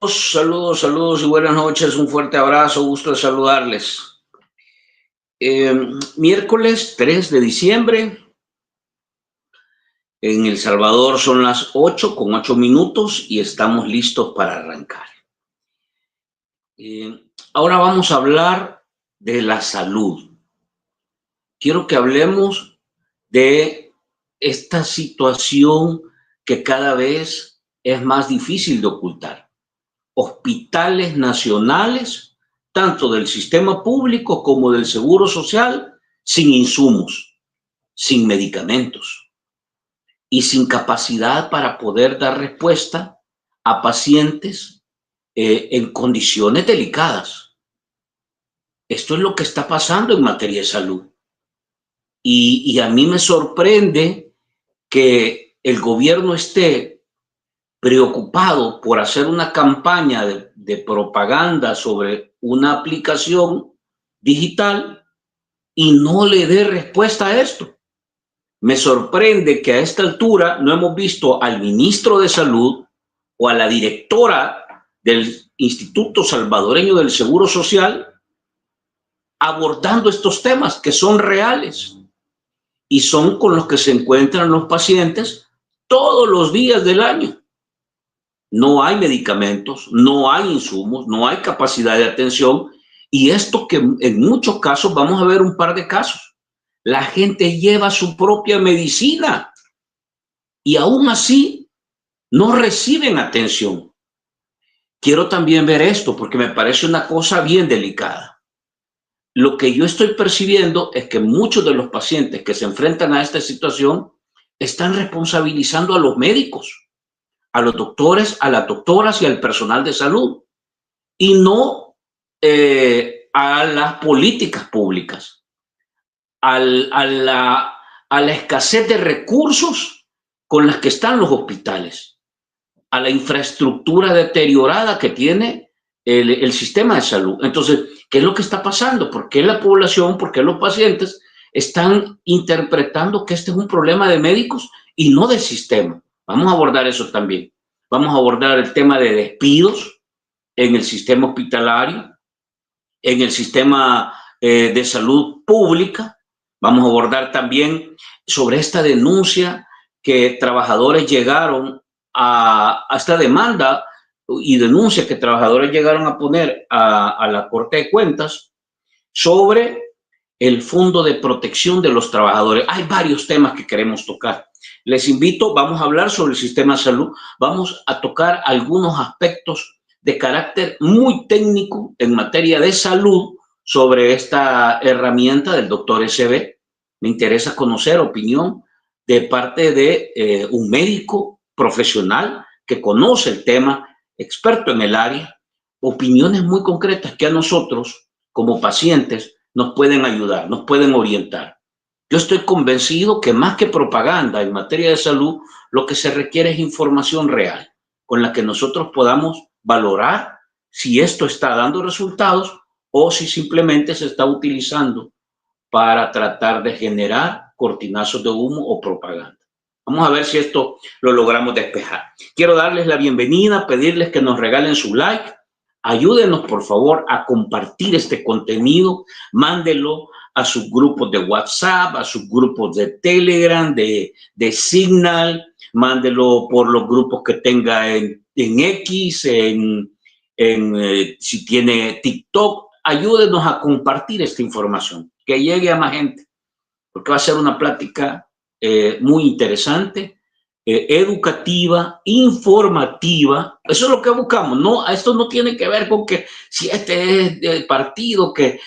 Saludos, saludos y buenas noches. Un fuerte abrazo, gusto de saludarles. Miércoles 3 de diciembre. En El Salvador son las 8:08 y estamos listos para arrancar. Ahora vamos a hablar de la salud. Quiero que hablemos de esta situación que cada vez es más difícil de ocultar. Hospitales nacionales, tanto del sistema público como del seguro social, sin insumos, sin medicamentos y sin capacidad para poder dar respuesta a pacientes en condiciones delicadas. Esto es lo que está pasando en materia de salud. Y a mí me sorprende que el gobierno esté preocupado por hacer una campaña de propaganda sobre una aplicación digital y no le dé respuesta a esto. Me sorprende que a esta altura no hemos visto al ministro de Salud o a la directora del Instituto Salvadoreño del Seguro Social abordando estos temas que son reales y son con los que se encuentran los pacientes todos los días del año. No hay medicamentos, no hay insumos, no hay capacidad de atención y esto que en muchos casos, vamos a ver un par de casos, la gente lleva su propia medicina y aún así no reciben atención. Quiero también ver esto porque me parece una cosa bien delicada. Lo que yo estoy percibiendo es que muchos de los pacientes que se enfrentan a esta situación están responsabilizando a los médicos, a los doctores, a las doctoras y al personal de salud, y no a las políticas públicas, a la escasez de recursos con las que están los hospitales, a la infraestructura deteriorada que tiene el sistema de salud. Entonces, ¿qué es lo que está pasando? ¿Por qué la población, por qué los pacientes están interpretando que este es un problema de médicos y no del sistema? Vamos a abordar eso también. Vamos a abordar el tema de despidos en el sistema hospitalario, en el sistema de salud pública. Vamos a abordar también sobre esta denuncia que trabajadores llegaron a esta demanda y denuncia que trabajadores llegaron a poner a la Corte de Cuentas sobre el Fondo de Protección de los Trabajadores. Hay varios temas que queremos tocar. Les invito, vamos a hablar sobre el sistema de salud, vamos a tocar algunos aspectos de carácter muy técnico en materia de salud sobre esta herramienta del doctor SB. Me interesa conocer opinión de parte de un médico profesional que conoce el tema, experto en el área, opiniones muy concretas que a nosotros como pacientes nos pueden ayudar, nos pueden orientar. Yo estoy convencido que más que propaganda en materia de salud, lo que se requiere es información real, con la que nosotros podamos valorar si esto está dando resultados o si simplemente se está utilizando para tratar de generar cortinazos de humo o propaganda. Vamos a ver si esto lo logramos despejar. Quiero darles la bienvenida, pedirles que nos regalen su like. Ayúdenos, por favor, a compartir este contenido. Mándelo a sus grupos de WhatsApp, a sus grupos de Telegram, de Signal. Mándelo por los grupos que tenga en X, si tiene TikTok. Ayúdenos a compartir esta información, que llegue a más gente, porque va a ser una plática muy interesante, educativa, informativa. Eso es lo que buscamos. No, esto no tiene que ver con que si este es el partido que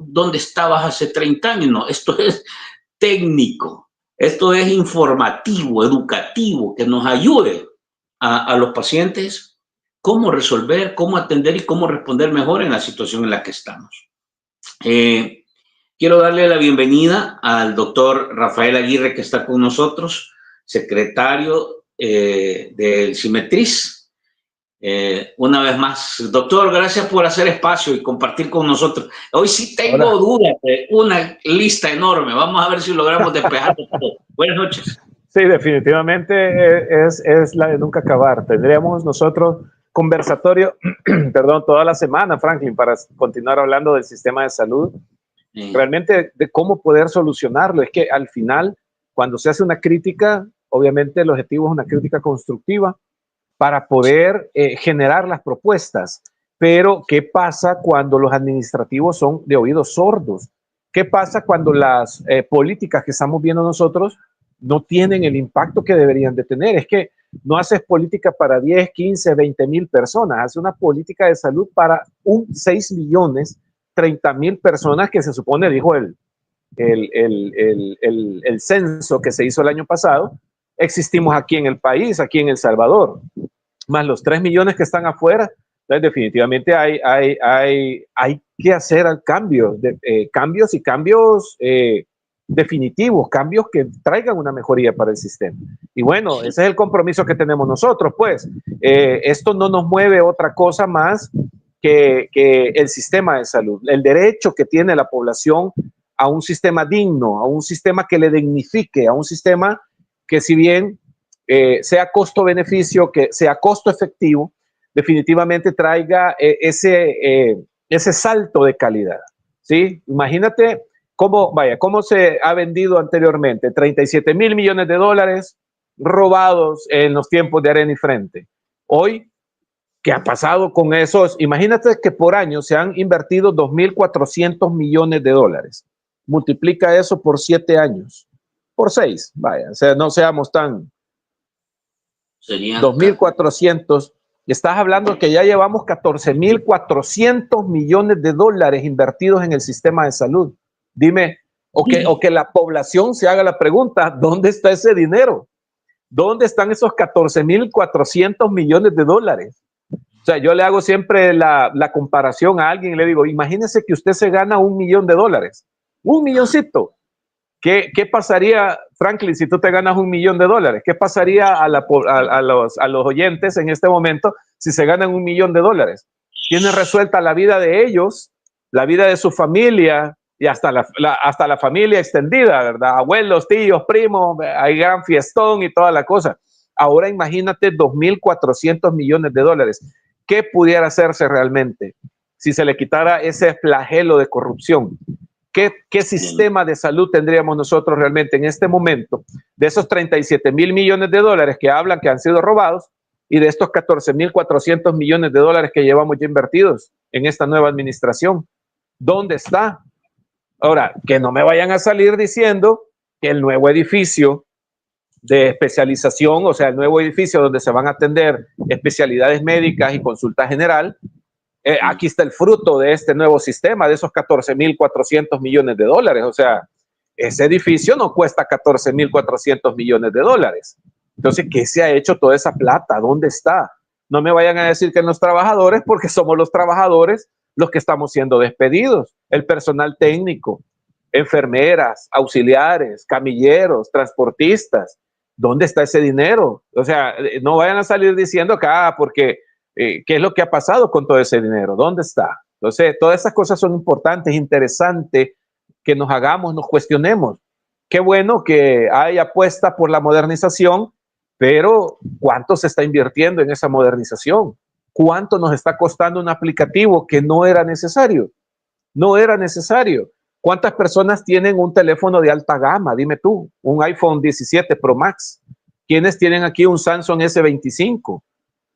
donde estabas hace 30 años. No, esto es técnico, esto es informativo, educativo, que nos ayude a los pacientes cómo resolver, cómo atender y cómo responder mejor en la situación en la que estamos. Quiero darle la bienvenida al doctor Rafael Aguirre, que está con nosotros, secretario del Simetriz. Una vez más, doctor, gracias por hacer espacio y compartir con nosotros. Hoy sí tengo dudas de una lista enorme. Vamos a ver si logramos despejar todo. Buenas noches. Sí, definitivamente es la de nunca acabar. Tendríamos nosotros conversatorio, perdón, toda la semana, Franklin, para continuar hablando del sistema de salud, realmente de cómo poder solucionarlo. Es que al final, cuando se hace una crítica, obviamente el objetivo es una crítica constructiva para poder generar las propuestas. Pero, ¿qué pasa cuando los administrativos son de oídos sordos? ¿Qué pasa cuando las políticas que estamos viendo nosotros no tienen el impacto que deberían de tener? Es que no haces política para 10, 15, 20 mil personas, haces una política de salud para 6 millones, 30 mil personas que se supone, dijo el censo que se hizo el año pasado, existimos aquí en el país, aquí en El Salvador, más los 3 millones que están afuera. Entonces, definitivamente hay que hacer cambios definitivos, cambios que traigan una mejoría para el sistema. Y bueno, ese es el compromiso que tenemos nosotros, pues. Esto no nos mueve otra cosa más que el sistema de salud, el derecho que tiene la población a un sistema digno, a un sistema que le dignifique, a un sistema que, si bien sea costo-beneficio, que sea costo efectivo, definitivamente traiga ese salto de calidad, ¿sí? Imagínate cómo se ha vendido anteriormente, 37 mil millones de dólares robados en los tiempos de Arena y Frente. Hoy, ¿qué ha pasado con esos? Imagínate que por año se han invertido 2.400 millones de dólares. Multiplica eso por 7 años, por 6, vaya, o sea, no seamos tan... 2.400, estás hablando que ya llevamos 14.400 millones de dólares invertidos en el sistema de salud. Dime, o que la población se haga la pregunta, ¿dónde está ese dinero? ¿Dónde están esos 14.400 millones de dólares? O sea, yo le hago siempre la comparación a alguien y le digo, imagínese que usted se gana $1 millón, un milloncito. ¿Qué pasaría, Franklin, si tú te ganas $1 millón? ¿Qué pasaría a los oyentes en este momento si se ganan $1 millón? Tienen resuelta la vida de ellos, la vida de su familia y hasta la familia extendida, ¿verdad? Abuelos, tíos, primos, hay gran fiestón y toda la cosa. Ahora imagínate 2.400 millones de dólares. ¿Qué pudiera hacerse realmente si se le quitara ese flagelo de corrupción? ¿Qué sistema de salud tendríamos nosotros realmente en este momento de esos 37 mil millones de dólares que hablan que han sido robados y de estos 14.400 millones de dólares que llevamos ya invertidos en esta nueva administración? ¿Dónde está? Ahora, que no me vayan a salir diciendo que el nuevo edificio de especialización, o sea, el nuevo edificio donde se van a atender especialidades médicas y consulta general, aquí está el fruto de este nuevo sistema, de esos 14.400 millones de dólares. O sea, ese edificio no cuesta 14.400 millones de dólares. Entonces, ¿qué se ha hecho toda esa plata? ¿Dónde está? No me vayan a decir que en los trabajadores, porque somos los trabajadores los que estamos siendo despedidos. El personal técnico, enfermeras, auxiliares, camilleros, transportistas. ¿Dónde está ese dinero? O sea, no vayan a salir diciendo que, porque... ¿qué es lo que ha pasado con todo ese dinero? ¿Dónde está? Entonces, todas esas cosas son importantes, interesantes que nos hagamos, nos cuestionemos. Qué bueno que hay apuesta por la modernización, pero ¿cuánto se está invirtiendo en esa modernización? ¿Cuánto nos está costando un aplicativo que no era necesario? No era necesario. ¿Cuántas personas tienen un teléfono de alta gama? Dime tú, un iPhone 17 Pro Max. ¿Quiénes tienen aquí un Samsung S25?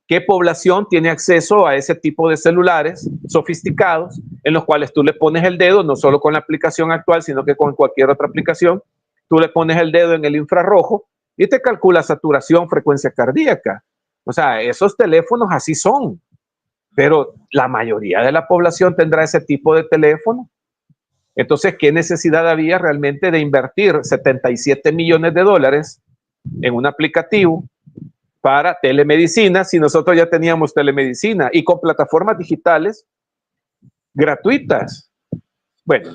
¿Qué población tiene acceso a ese tipo de celulares sofisticados en los cuales tú le pones el dedo, no solo con la aplicación actual, sino que con cualquier otra aplicación? Tú le pones el dedo en el infrarrojo y te calcula saturación, frecuencia cardíaca. O sea, esos teléfonos así son. Pero la mayoría de la población tendrá ese tipo de teléfono. Entonces, ¿qué necesidad había realmente de invertir 77 millones de dólares en un aplicativo para telemedicina si nosotros ya teníamos telemedicina y con plataformas digitales gratuitas? Bueno,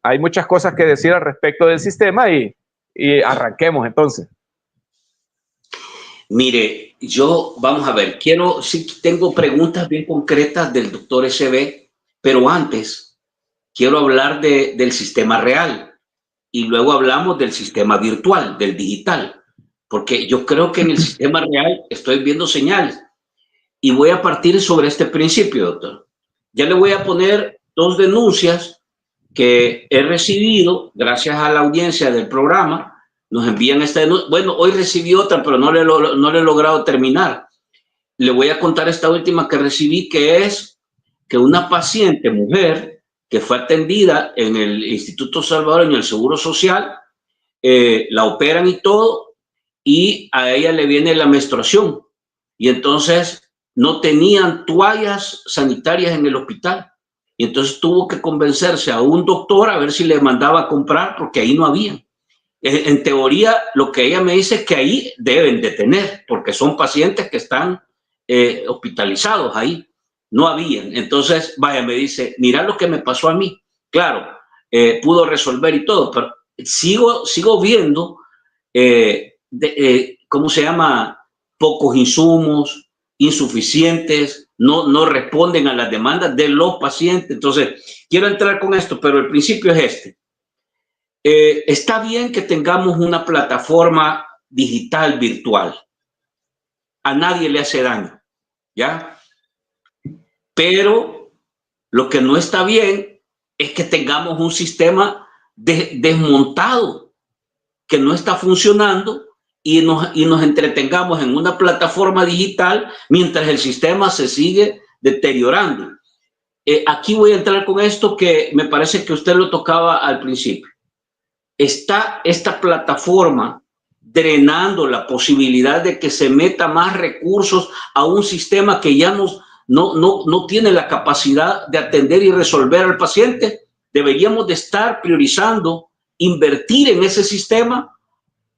hay muchas cosas que decir al respecto del sistema y arranquemos entonces. Mire, vamos a ver, sí tengo preguntas bien concretas del doctor SB, pero antes quiero hablar del sistema real y luego hablamos del sistema virtual, del digital. Porque yo creo que en el sistema real estoy viendo señales y voy a partir sobre este principio, doctor. Ya le voy a poner 2 denuncias que he recibido gracias a la audiencia del programa. Nos envían esta denuncia. Bueno, hoy recibí otra, pero no le he logrado terminar. Le voy a contar esta última que recibí, que es que una paciente mujer que fue atendida en el Instituto Salvadoreño del Seguro Social, la operan y todo, y a ella le viene la menstruación. Y entonces no tenían toallas sanitarias en el hospital. Y entonces tuvo que convencerse a un doctor a ver si le mandaba a comprar, porque ahí no había. En teoría, lo que ella me dice es que ahí deben de tener, porque son pacientes que están hospitalizados ahí. No habían. Entonces, vaya, me dice, mira lo que me pasó a mí. Claro, pudo resolver y todo, pero sigo viendo, ¿cómo se llama? Pocos insumos, insuficientes, no responden a las demandas de los pacientes. Entonces, quiero entrar con esto, pero el principio es este. Está bien que tengamos una plataforma digital virtual. A nadie le hace daño, ¿ya? Pero lo que no está bien es que tengamos un sistema desmontado que no está funcionando y nos entretengamos en una plataforma digital mientras el sistema se sigue deteriorando. Aquí voy a entrar con esto que me parece que usted lo tocaba al principio. Está esta plataforma drenando la posibilidad de que se meta más recursos a un sistema que ya no tiene la capacidad de atender y resolver al paciente. Deberíamos de estar priorizando invertir en ese sistema,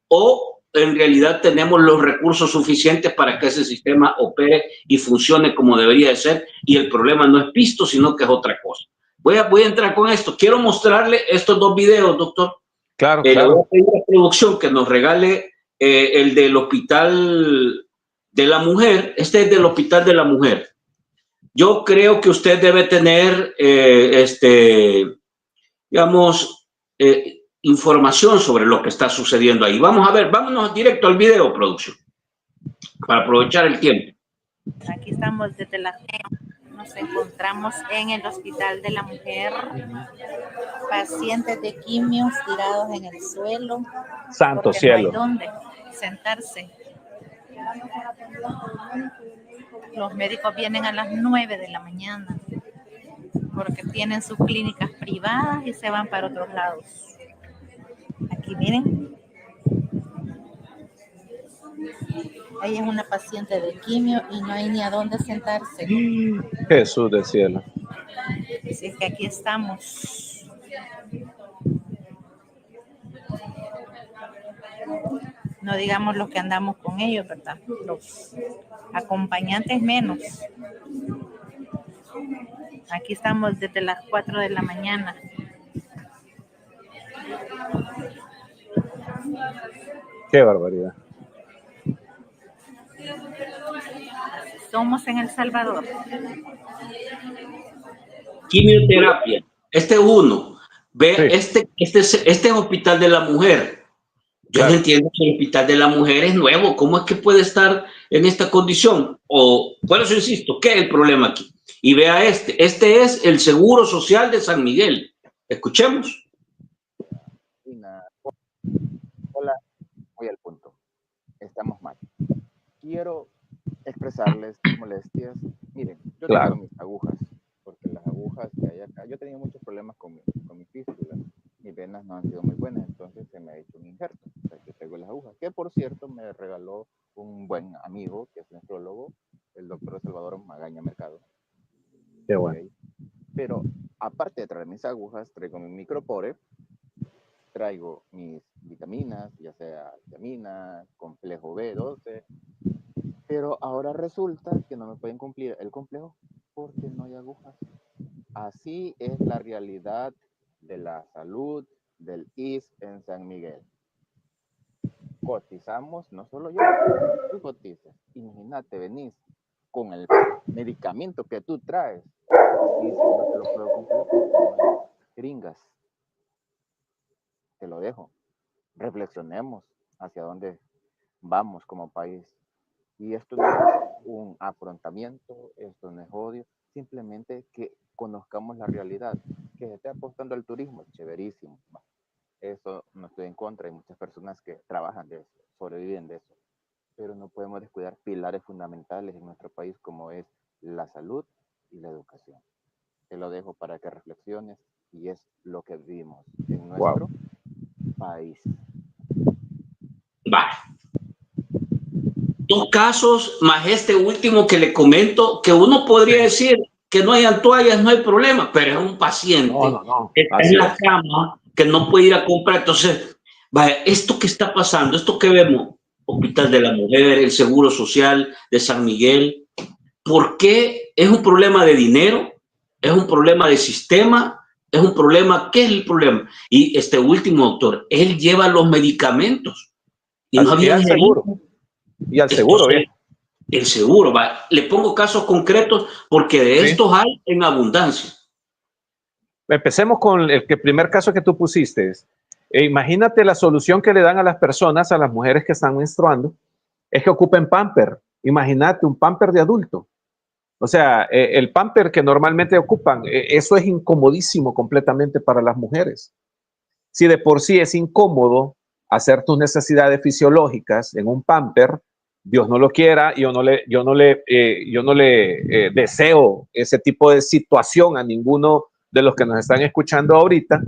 o en realidad tenemos los recursos suficientes para que ese sistema opere y funcione como debería de ser, y el problema no es pisto, sino que es otra cosa. Voy a entrar con esto. Quiero mostrarle estos 2 videos, doctor. Claro, Le voy claro. a pedir a la producción que nos regale el del Hospital de la Mujer. Este es del Hospital de la Mujer. Yo creo que usted debe tener, digamos, información sobre lo que está sucediendo ahí. Vamos a ver, vámonos directo al video, producción, para aprovechar el tiempo. Aquí estamos desde nos encontramos en el Hospital de la Mujer, pacientes de quimios tirados en el suelo. Santo cielo. No hay dónde sentarse. Los médicos vienen a las 9 de la mañana porque tienen sus clínicas privadas y se van para otros lados. Aquí miren. Ella es una paciente de quimio y no hay ni a dónde sentarse. Jesús del cielo. Así es que aquí estamos. No digamos los que andamos con ellos, ¿verdad? Los acompañantes menos. Aquí estamos desde las 4 de la mañana. Qué barbaridad. Somos en El Salvador. Quimioterapia. Este es uno. Ve, sí. Este es Hospital de la Mujer. Yo claro. No entiendo que el Hospital de la Mujer es nuevo. ¿Cómo es que puede estar en esta condición? O, por eso insisto, ¿qué es el problema aquí? Y vea este. Este es el Seguro Social de San Miguel. Escuchemos. Hola, voy al punto. Estamos mal. Quiero expresarles molestias. Miren, yo tengo mis agujas, porque las agujas que hay acá, yo he tenido muchos problemas con mi fístula. Mis venas no han sido muy buenas, entonces se me ha hecho un injerto. O sea, yo tengo las agujas, que por cierto me regaló un buen amigo, que es nefrólogo, el doctor Salvador Magaña Mercado. Qué bueno. Okay. Pero aparte de traer mis agujas, traigo mi micropore, traigo mis vitaminas, ya sea vitamina, complejo B12, pero ahora resulta que no me pueden cumplir el complejo porque no hay agujas. Así es la realidad de la salud del IS en San Miguel. Cotizamos, no solo yo, tú cotizas. Imagínate, venís con el medicamento que tú traes y no te lo puedo cumplir porque no hay gringas. Te lo dejo. Reflexionemos hacia dónde vamos como país. Y esto no es un afrontamiento, esto no es odio, simplemente que conozcamos la realidad. Que se esté apostando al turismo, chéverísimo. Eso no estoy en contra, hay muchas personas que trabajan de eso, sobreviven de eso, pero no podemos descuidar pilares fundamentales en nuestro país como es la salud y la educación. Te lo dejo para que reflexiones y es lo que vivimos en nuestro país. Vale. 2 casos más este último que le comento, que uno podría decir que no hay toallas, no hay problema, pero es un paciente que está en la cama, que no puede ir a comprar. Entonces, vaya, esto que está pasando, esto que vemos, Hospital de la Mujer, el Seguro Social de San Miguel, ¿por qué es un problema de dinero? ¿Es un problema de sistema? ¿Es un problema? ¿Qué es el problema? Y este último, doctor, él lleva los medicamentos y no había seguro. Y al seguro, bien. El seguro, va. Le pongo casos concretos porque de estos hay en abundancia. Empecemos con el primer caso que tú pusiste. Imagínate la solución que le dan a las personas, a las mujeres que están menstruando, es que ocupen pamper. Imagínate un pamper de adulto. O sea, el pamper que normalmente ocupan, eso es incomodísimo completamente para las mujeres. Si de por sí es incómodo hacer tus necesidades fisiológicas en un pamper, Dios no lo quiera, yo no le deseo ese tipo de situación a ninguno de los que nos están escuchando ahorita,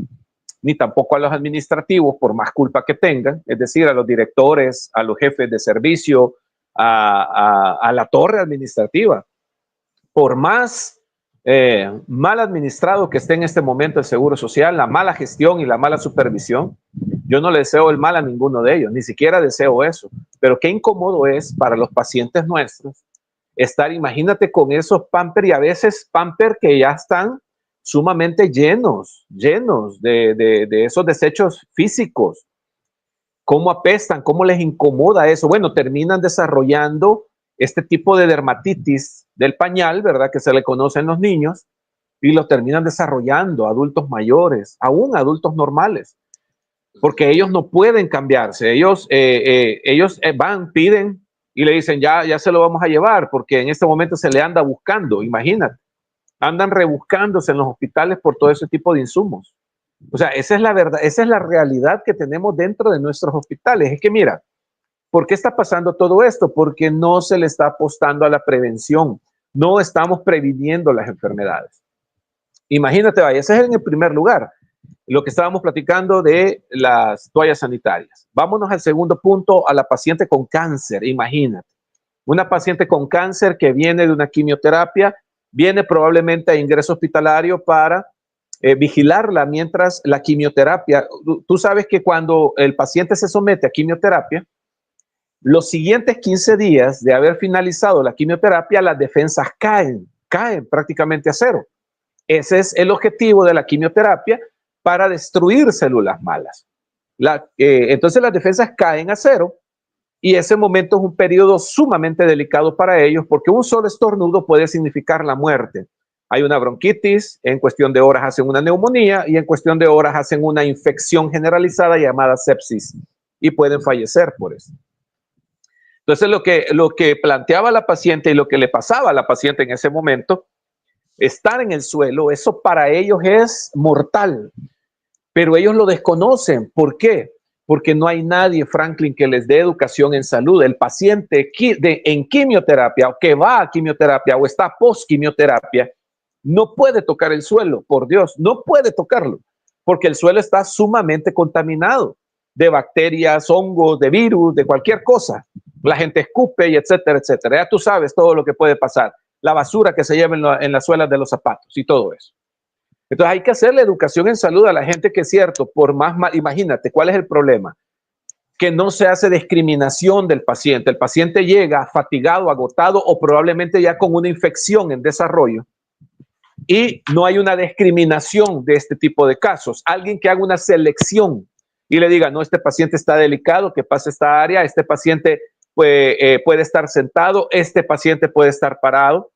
ni tampoco a los administrativos, por más culpa que tengan, es decir, a los directores, a los jefes de servicio, a la torre administrativa. Por más mal administrado que esté en este momento el Seguro Social, la mala gestión y la mala supervisión, yo no le deseo el mal a ninguno de ellos, ni siquiera deseo eso, pero qué incómodo es para los pacientes nuestros estar, imagínate, con esos pamper y a veces pamper que ya están sumamente llenos de esos desechos físicos. ¿Cómo apestan? ¿Cómo les incomoda eso? Bueno, terminan desarrollando este tipo de dermatitis del pañal, ¿verdad? Que se le conoce en los niños y lo terminan desarrollando adultos mayores, aún adultos normales, porque ellos no pueden cambiarse. Ellos van, piden y le dicen, ya se lo vamos a llevar, porque en este momento se le anda buscando, imagínate. Andan rebuscándose en los hospitales por todo ese tipo de insumos. O sea, esa es la verdad, esa es la realidad que tenemos dentro de nuestros hospitales. Es que mira, ¿por qué está pasando todo esto? Porque no se le está apostando a la prevención. No estamos previniendo las enfermedades. Imagínate, vaya, ese es en el primer lugar. Lo que estábamos platicando de las toallas sanitarias. Vámonos al segundo punto, a la paciente con cáncer. Imagínate, una paciente con cáncer que viene de una quimioterapia, viene probablemente a ingreso hospitalario para vigilarla mientras la quimioterapia. Tú sabes que cuando el paciente se somete a quimioterapia, los siguientes 15 días de haber finalizado la quimioterapia, las defensas caen prácticamente a cero. Ese es el objetivo de la quimioterapia, para destruir células malas. Entonces las defensas caen a cero y ese momento es un periodo sumamente delicado para ellos, porque un solo estornudo puede significar la muerte. Hay una bronquitis, en cuestión de horas hacen una neumonía y en cuestión de horas hacen una infección generalizada llamada sepsis y pueden fallecer por eso. Entonces lo que planteaba la paciente y lo que le pasaba a la paciente en ese momento, estar en el suelo, eso para ellos es mortal, pero ellos lo desconocen. ¿Por qué? Porque no hay nadie, Franklin, que les dé educación en salud. El paciente en quimioterapia o que va a quimioterapia o está post quimioterapia no puede tocar el suelo, por Dios, no puede tocarlo, porque el suelo está sumamente contaminado de bacterias, hongos, de virus, de cualquier cosa. La gente escupe y etcétera, etcétera. Ya tú sabes todo lo que puede pasar. La basura que se lleva en las suelas de los zapatos y todo eso. Entonces hay que hacerle educación en salud a la gente, que es cierto, por más mal, imagínate, ¿cuál es el problema? Que no se hace discriminación del paciente. El paciente llega fatigado, agotado o probablemente ya con una infección en desarrollo y no hay una discriminación de este tipo de casos. Alguien que haga una selección y le diga, no, este paciente está delicado, que pase esta área, este paciente puede estar sentado, este paciente puede estar parado.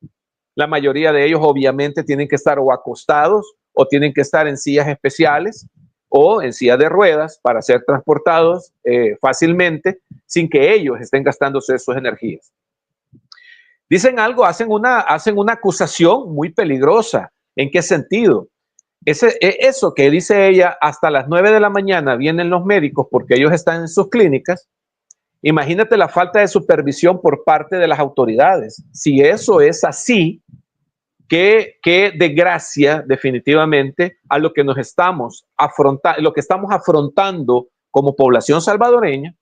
La mayoría de ellos obviamente tienen que estar o acostados o tienen que estar en sillas especiales o en sillas de ruedas para ser transportados fácilmente sin que ellos estén gastándose sus energías. Dicen algo, hacen una acusación muy peligrosa. ¿En qué sentido? Eso que dice ella, hasta las 9 de la mañana vienen los médicos porque ellos están en sus clínicas. Imagínate la falta de supervisión por parte de las autoridades. Si eso es así, qué desgracia definitivamente a lo que nos estamos afrontando como población salvadoreña,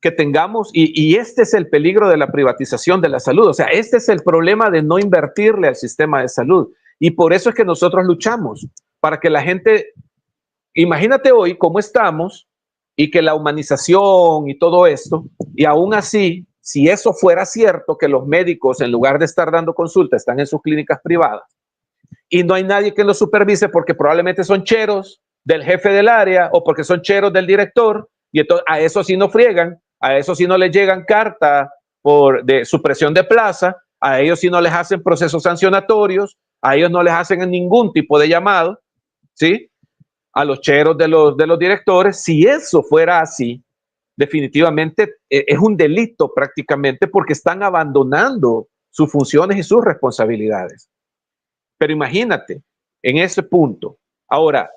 que tengamos, y este es el peligro de la privatización de la salud. O sea, este es el problema de no invertirle al sistema de salud. Y por eso es que nosotros luchamos, para que la gente, imagínate hoy cómo estamos, y que la humanización y todo esto, y aún así, si eso fuera cierto, que los médicos en lugar de estar dando consulta están en sus clínicas privadas, y no hay nadie que los supervise porque probablemente son cheros del jefe del área o porque son cheros del director, y entonces a eso sí no friegan, a eso sí no les llegan carta de supresión de plaza, a ellos sí no les hacen procesos sancionatorios, a ellos no les hacen ningún tipo de llamado, ¿sí? A los cheros de los directores. Si eso fuera así, definitivamente es un delito prácticamente, porque están abandonando sus funciones y sus responsabilidades. Pero imagínate, en ese punto. Ahora,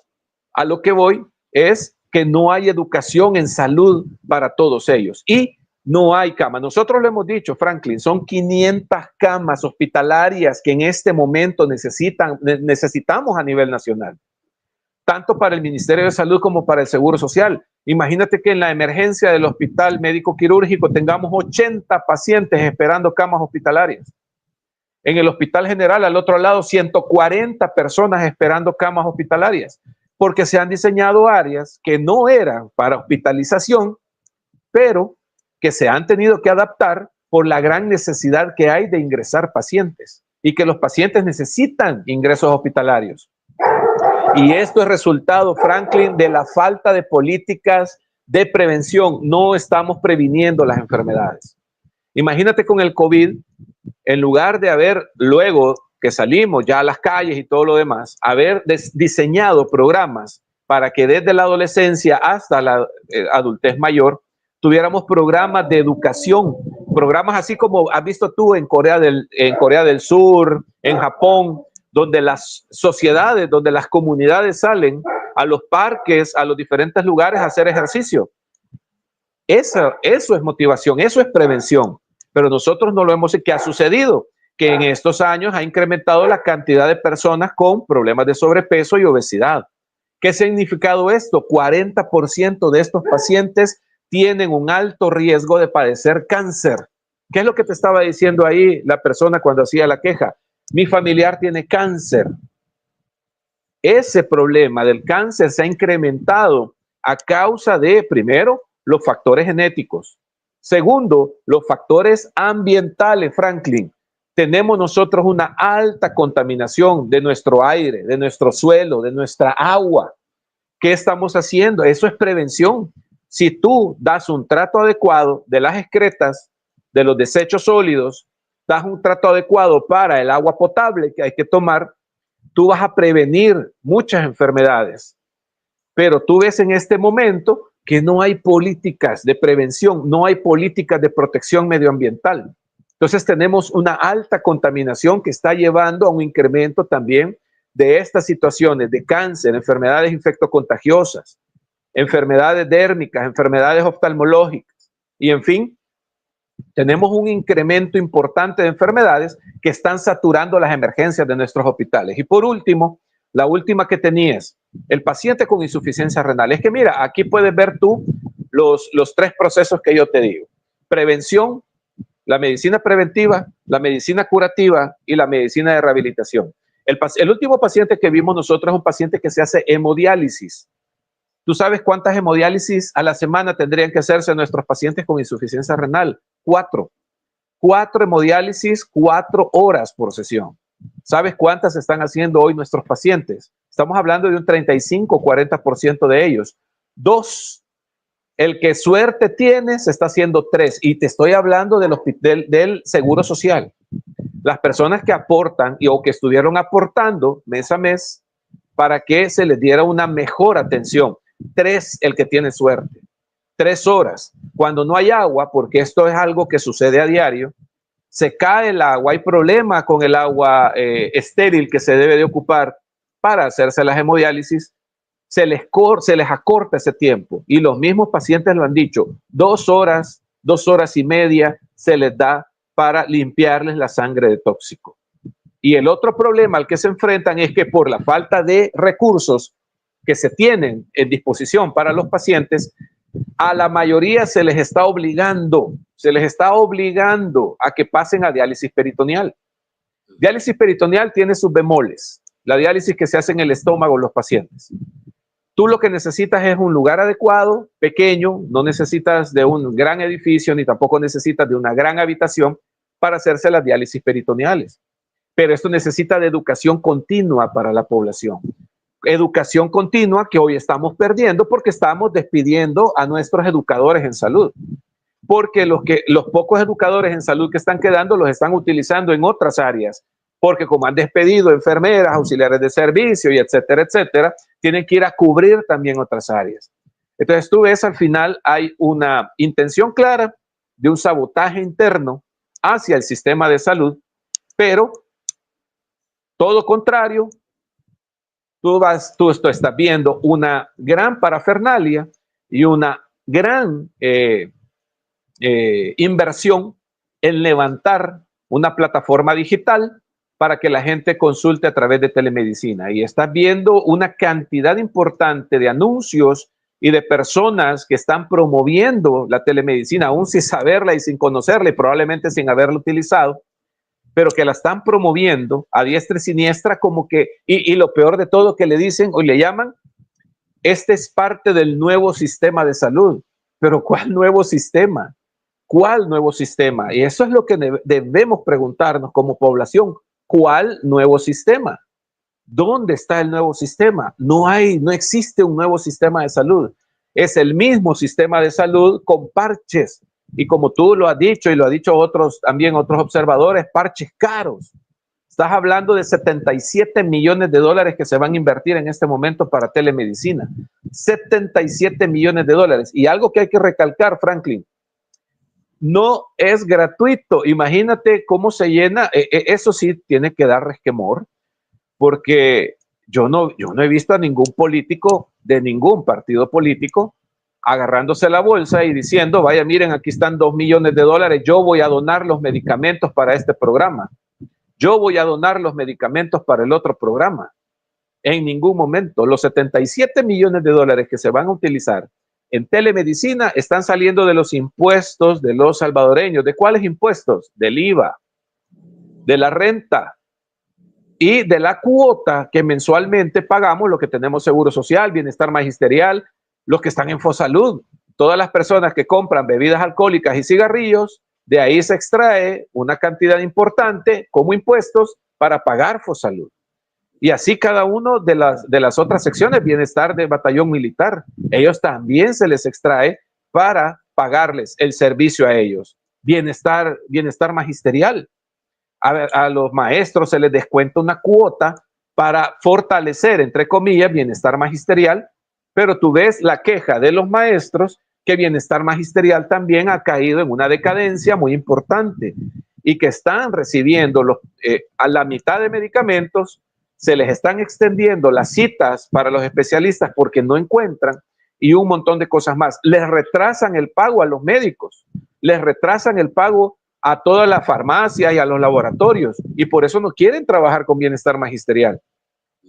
a lo que voy es que no hay educación en salud para todos ellos y no hay camas. Nosotros lo hemos dicho, Franklin, son 500 camas hospitalarias que en este momento necesitamos a nivel nacional, tanto para el Ministerio de Salud como para el Seguro Social. Imagínate que en la emergencia del Hospital Médico Quirúrgico tengamos 80 pacientes esperando camas hospitalarias. En el Hospital General, al otro lado, 140 personas esperando camas hospitalarias, porque se han diseñado áreas que no eran para hospitalización, pero que se han tenido que adaptar por la gran necesidad que hay de ingresar pacientes y que los pacientes necesitan ingresos hospitalarios. Y esto es resultado, Franklin, de la falta de políticas de prevención. No estamos previniendo las enfermedades. Imagínate con el COVID, en lugar de haber, luego que salimos ya a las calles y todo lo demás, haber diseñado programas para que desde la adolescencia hasta la adultez mayor tuviéramos programas de educación, programas así como has visto tú en Corea del Sur, en Japón, donde las sociedades, donde las comunidades salen a los parques, a los diferentes lugares a hacer ejercicio. Eso es motivación, eso es prevención. Pero nosotros no lo hemos hecho. ¿Qué ha sucedido? Que en estos años ha incrementado la cantidad de personas con problemas de sobrepeso y obesidad. ¿Qué ha significado esto? 40% de estos pacientes tienen un alto riesgo de padecer cáncer. ¿Qué es lo que te estaba diciendo ahí la persona cuando hacía la queja? Mi familiar tiene cáncer. Ese problema del cáncer se ha incrementado a causa de, primero, los factores genéticos. Segundo, los factores ambientales, Franklin. Tenemos nosotros una alta contaminación de nuestro aire, de nuestro suelo, de nuestra agua. ¿Qué estamos haciendo? Eso es prevención. Si tú das un trato adecuado de las excretas, de los desechos sólidos, das un trato adecuado para el agua potable que hay que tomar, tú vas a prevenir muchas enfermedades. Pero tú ves en este momento que no hay políticas de prevención, no hay políticas de protección medioambiental. Entonces tenemos una alta contaminación que está llevando a un incremento también de estas situaciones de cáncer, enfermedades infectocontagiosas, enfermedades dérmicas, enfermedades oftalmológicas y en fin, tenemos un incremento importante de enfermedades que están saturando las emergencias de nuestros hospitales. Y por último, la última que tenías, el paciente con insuficiencia renal. Es que mira, aquí puedes ver tú los 3 procesos que yo te digo. Prevención, la medicina preventiva, la medicina curativa y la medicina de rehabilitación. El último paciente que vimos nosotros es un paciente que se hace hemodiálisis. ¿Tú sabes cuántas hemodiálisis a la semana tendrían que hacerse nuestros pacientes con insuficiencia renal? 4. 4 hemodiálisis, 4 horas por sesión. ¿Sabes cuántas están haciendo hoy nuestros pacientes? Estamos hablando de un 35-40% de ellos. 2. El que suerte tiene se está haciendo 3. Y te estoy hablando del Seguro Social. Las personas que aportan o que estuvieron aportando mes a mes para que se les diera una mejor atención. 3, el que tiene suerte. 3 horas. Cuando no hay agua, porque esto es algo que sucede a diario, se cae el agua, hay problema con el agua estéril que se debe de ocupar para hacerse la hemodiálisis, se les acorta ese tiempo. Y los mismos pacientes lo han dicho, 2 horas, 2 horas y media se les da para limpiarles la sangre de tóxico. Y el otro problema al que se enfrentan es que por la falta de recursos que se tienen en disposición para los pacientes, a la mayoría se les está obligando a que pasen a diálisis peritoneal. Diálisis peritoneal tiene sus bemoles, la diálisis que se hace en el estómago los pacientes. Tú lo que necesitas es un lugar adecuado, pequeño, no necesitas de un gran edificio ni tampoco necesitas de una gran habitación para hacerse las diálisis peritoneales. Pero esto necesita de educación continua para la población. Educación continua que hoy estamos perdiendo porque estamos despidiendo a nuestros educadores en salud. Porque los pocos educadores en salud que están quedando los están utilizando en otras áreas. Porque como han despedido enfermeras, auxiliares de servicio y etcétera, etcétera, tienen que ir a cubrir también otras áreas. Entonces tú ves al final hay una intención clara de un sabotaje interno hacia el sistema de salud, pero todo contrario, tú estás viendo una gran parafernalia y una gran inversión en levantar una plataforma digital para que la gente consulte a través de telemedicina. Y estás viendo una cantidad importante de anuncios y de personas que están promoviendo la telemedicina, aún sin saberla y sin conocerla y probablemente sin haberla utilizado, pero que la están promoviendo a diestra y siniestra como que, y lo peor de todo que le dicen o le llaman, este es parte del nuevo sistema de salud. Pero ¿cuál nuevo sistema? ¿Cuál nuevo sistema? Y eso es lo que debemos preguntarnos como población. ¿Cuál nuevo sistema? ¿Dónde está el nuevo sistema? No existe un nuevo sistema de salud. Es el mismo sistema de salud con parches. Y como tú lo has dicho y lo han dicho también otros observadores, parches caros. Estás hablando de 77 millones de dólares que se van a invertir en este momento para telemedicina. 77 millones de dólares. Y algo que hay que recalcar, Franklin, no es gratuito. Imagínate cómo se llena. Eso sí tiene que dar resquemor, porque yo no he visto a ningún político de ningún partido político agarrándose la bolsa y diciendo, vaya, miren, aquí están 2 millones de dólares, yo voy a donar los medicamentos para este programa. Yo voy a donar los medicamentos para el otro programa. En ningún momento. Los 77 millones de dólares que se van a utilizar en telemedicina están saliendo de los impuestos de los salvadoreños. ¿De cuáles impuestos? Del IVA, de la renta y de la cuota que mensualmente pagamos, lo que tenemos seguro social, bienestar magisterial, los que están en Fosalud. Todas las personas que compran bebidas alcohólicas y cigarrillos, de ahí se extrae una cantidad importante como impuestos para pagar Fosalud. Y así cada uno de las otras secciones, bienestar de batallón militar, ellos también se les extrae para pagarles el servicio a ellos. Bienestar magisterial. A los maestros se les descuenta una cuota para fortalecer, entre comillas, bienestar magisterial, pero tú ves la queja de los maestros que bienestar magisterial también ha caído en una decadencia muy importante y que están recibiendo a la mitad de medicamentos, se les están extendiendo las citas para los especialistas porque no encuentran y un montón de cosas más. Les retrasan el pago a los médicos, les retrasan el pago a toda la farmacia y a los laboratorios y por eso no quieren trabajar con bienestar magisterial.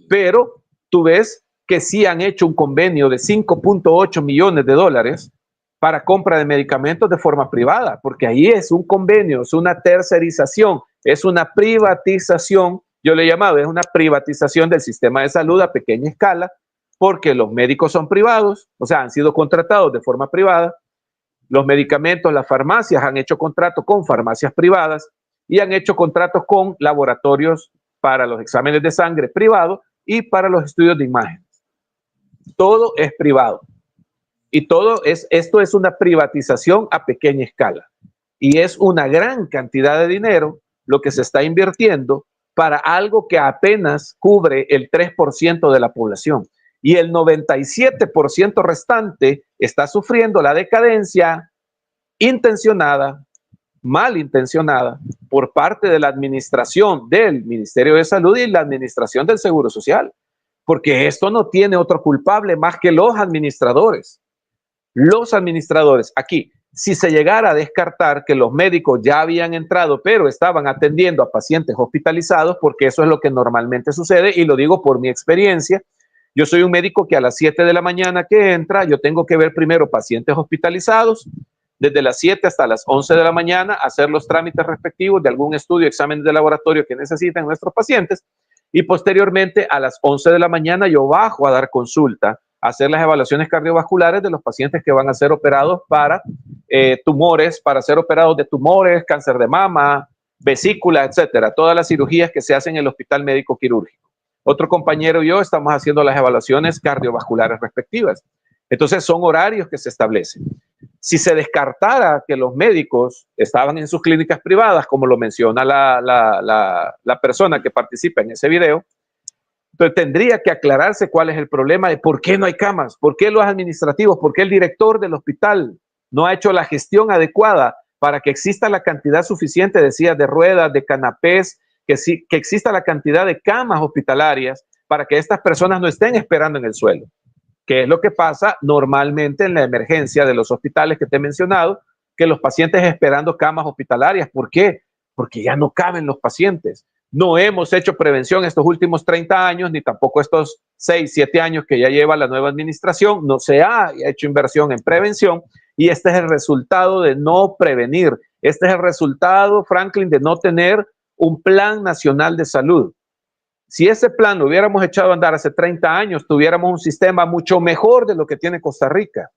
Pero tú ves que sí han hecho un convenio de 5.8 millones de dólares para compra de medicamentos de forma privada, porque ahí es un convenio, es una tercerización, es una privatización, yo le he llamado, es una privatización del sistema de salud a pequeña escala, porque los médicos son privados, o sea, han sido contratados de forma privada, los medicamentos, las farmacias han hecho contratos con farmacias privadas y han hecho contratos con laboratorios para los exámenes de sangre privados y para los estudios de imágenes. Todo es privado. Y esto es una privatización a pequeña escala. Y es una gran cantidad de dinero lo que se está invirtiendo para algo que apenas cubre el 3% de la población. Y el 97% restante está sufriendo la decadencia intencionada malintencionada por parte de la administración del Ministerio de Salud y la administración del Seguro Social, porque esto no tiene otro culpable más que los administradores. Los administradores, aquí, si se llegara a descartar que los médicos ya habían entrado, pero estaban atendiendo a pacientes hospitalizados, porque eso es lo que normalmente sucede, y lo digo por mi experiencia. Yo soy un médico que a las 7 de la mañana que entra, yo tengo que ver primero pacientes hospitalizados, desde las 7 hasta las 11 de la mañana, hacer los trámites respectivos de algún estudio, examen de laboratorio que necesiten nuestros pacientes, y posteriormente a las 11 de la mañana yo bajo a dar consulta, a hacer las evaluaciones cardiovasculares de los pacientes que van a ser operados para tumores, para ser operados de tumores, cáncer de mama, vesícula, etcétera, todas las cirugías que se hacen en el hospital médico quirúrgico. Otro compañero y yo estamos haciendo las evaluaciones cardiovasculares respectivas. Entonces son horarios que se establecen. Si se descartara que los médicos estaban en sus clínicas privadas, como lo menciona la persona que participa en ese video, pero tendría que aclararse cuál es el problema de por qué no hay camas, por qué los administrativos, por qué el director del hospital no ha hecho la gestión adecuada para que exista la cantidad suficiente de sillas de ruedas, de canapés, que exista la cantidad de camas hospitalarias para que estas personas no estén esperando en el suelo, que es lo que pasa normalmente en la emergencia de los hospitales que te he mencionado, que los pacientes esperando camas hospitalarias. ¿Por qué? Porque ya no caben los pacientes. No hemos hecho prevención estos últimos 30 años, ni tampoco estos 6, 7 años que ya lleva la nueva administración. No se ha hecho inversión en prevención y este es el resultado de no prevenir. Este es el resultado, Franklin, de no tener un plan nacional de salud. Si ese plan lo hubiéramos echado a andar hace 30 años, tuviéramos un sistema mucho mejor de lo que tiene Costa Rica,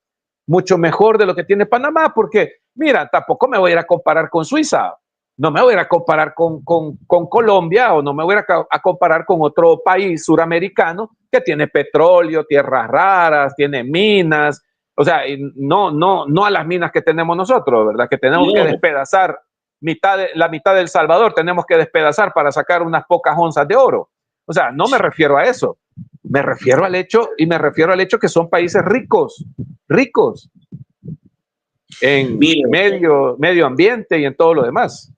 mucho mejor de lo que tiene Panamá, porque, mira, tampoco me voy a ir a comparar con Suiza, no me voy a ir a comparar con Colombia o no me voy a ir a comparar con otro país suramericano que tiene petróleo, tierras raras, tiene minas, o sea, no a las minas que tenemos nosotros, ¿verdad? Que tenemos que despedazar la mitad del Salvador, tenemos que despedazar para sacar unas pocas onzas de oro. O sea, no me refiero a eso, me refiero al hecho que son países ricos en medio ambiente y en todo lo demás.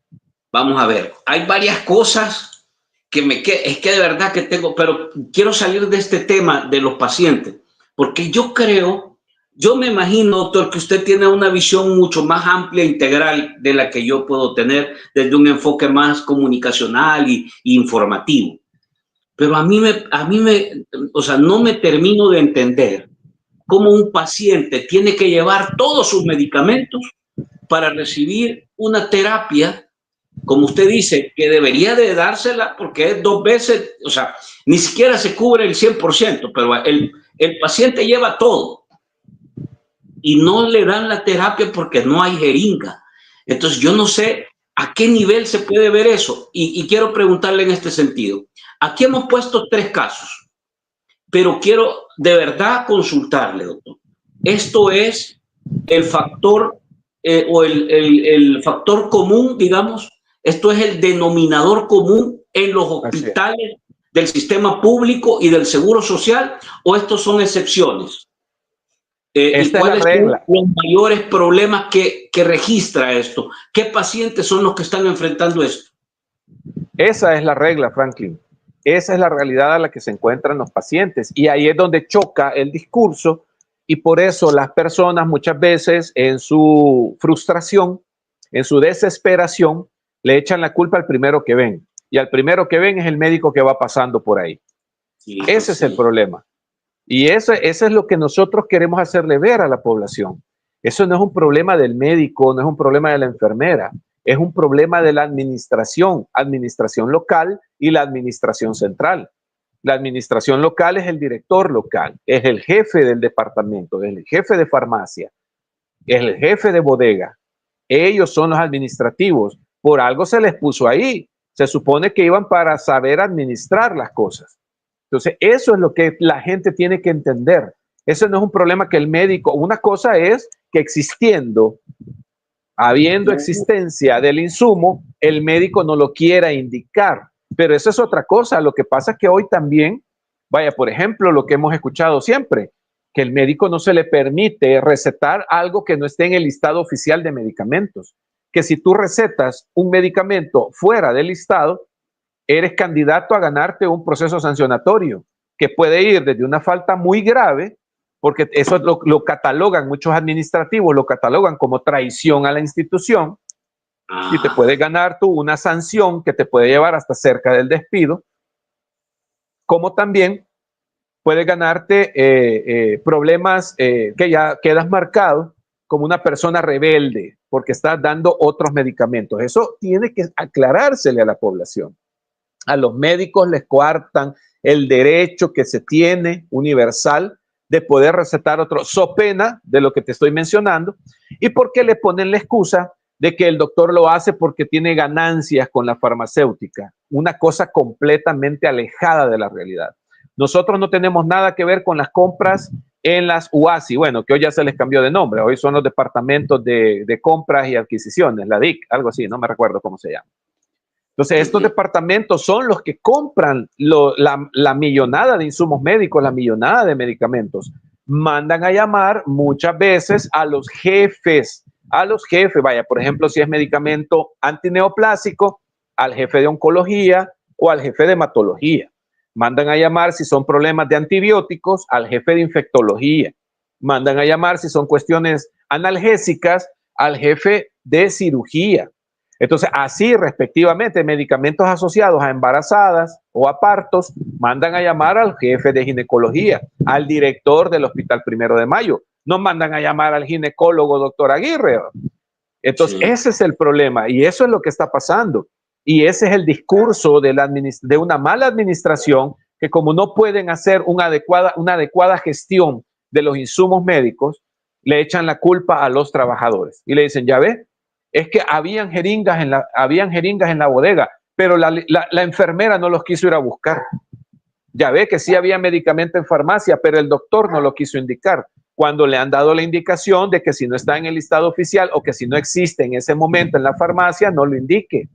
Vamos a ver, hay varias cosas es que de verdad que tengo, pero quiero salir de este tema de los pacientes, porque yo me imagino, doctor, que usted tiene una visión mucho más amplia e integral de la que yo puedo tener desde un enfoque más comunicacional y informativo. Pero o sea, no me termino de entender cómo un paciente tiene que llevar todos sus medicamentos para recibir una terapia, como usted dice, que debería de dársela porque es 2 veces, o sea, ni siquiera se cubre el 100%, pero el paciente lleva todo y no le dan la terapia porque no hay jeringa. Entonces, yo no sé a qué nivel se puede ver eso y quiero preguntarle en este sentido. Aquí hemos puesto 3 casos, pero quiero de verdad consultarle, doctor. Esto es el factor o el factor común, digamos, esto es el denominador común en los hospitales del sistema público y del Seguro Social, o estos son excepciones. ¿Y cuáles son los mayores problemas que registra esto? ¿Qué pacientes son los que están enfrentando esto? Esa es la regla, Franklin. Esa es la realidad a la que se encuentran los pacientes y ahí es donde choca el discurso y por eso las personas muchas veces en su frustración, en su desesperación, le echan la culpa al primero que ven y al primero que ven es el médico que va pasando por ahí. Sí, ese es el problema y eso es lo que nosotros queremos hacerle ver a la población. Eso no es un problema del médico, no es un problema de la enfermera. Es un problema de la administración local y la administración central. La administración local es el director local, es el jefe del departamento, es el jefe de farmacia, es el jefe de bodega. Ellos son los administrativos. Por algo se les puso ahí. Se supone que iban para saber administrar las cosas. Entonces, eso es lo que la gente tiene que entender. Eso no es un problema que el médico, una cosa es que habiendo existencia del insumo, el médico no lo quiera indicar, pero eso es otra cosa. Lo que pasa es que hoy también, por ejemplo, lo que hemos escuchado siempre, que el médico no se le permite recetar algo que no esté en el listado oficial de medicamentos, que si tú recetas un medicamento fuera del listado, eres candidato a ganarte un proceso sancionatorio que puede ir desde una falta muy grave, porque eso lo catalogan, muchos administrativos lo catalogan como traición a la institución, y te puedes ganar tú una sanción que te puede llevar hasta cerca del despido, como también puedes ganarte problemas que ya quedas marcado como una persona rebelde porque estás dando otros medicamentos. Eso tiene que aclarársele a la población. A los médicos les coartan el derecho que se tiene universal de poder recetar otro, so pena de lo que te estoy mencionando, y porque le ponen la excusa de que el doctor lo hace porque tiene ganancias con la farmacéutica, una cosa completamente alejada de la realidad. Nosotros no tenemos nada que ver con las compras en las UASI, bueno, que hoy ya se les cambió de nombre, hoy son los departamentos de compras y adquisiciones, la DIC, algo así, no me recuerdo cómo se llama. Entonces, estos departamentos son los que compran la millonada de insumos médicos, la millonada de medicamentos. Mandan a llamar muchas veces a los jefes, vaya, por ejemplo, si es medicamento antineoplásico, al jefe de oncología o al jefe de hematología. Mandan a llamar si son problemas de antibióticos al jefe de infectología. Mandan a llamar si son cuestiones analgésicas al jefe de cirugía. Entonces, así respectivamente, medicamentos asociados a embarazadas o a partos, mandan a llamar al jefe de ginecología, al director del Hospital 1 de Mayo. No mandan a llamar al ginecólogo doctor Aguirre. Entonces, sí, ese es el problema y eso es lo que está pasando. Y ese es el discurso de una mala administración que, como no pueden hacer una adecuada gestión de los insumos médicos, le echan la culpa a los trabajadores y le dicen, ya ve, es que habían jeringas en la bodega, pero la enfermera no los quiso ir a buscar. Ya ve que sí había medicamento en farmacia, pero el doctor no lo quiso indicar, cuando le han dado la indicación de que si no está en el listado oficial o que si no existe en ese momento en la farmacia, no lo indique.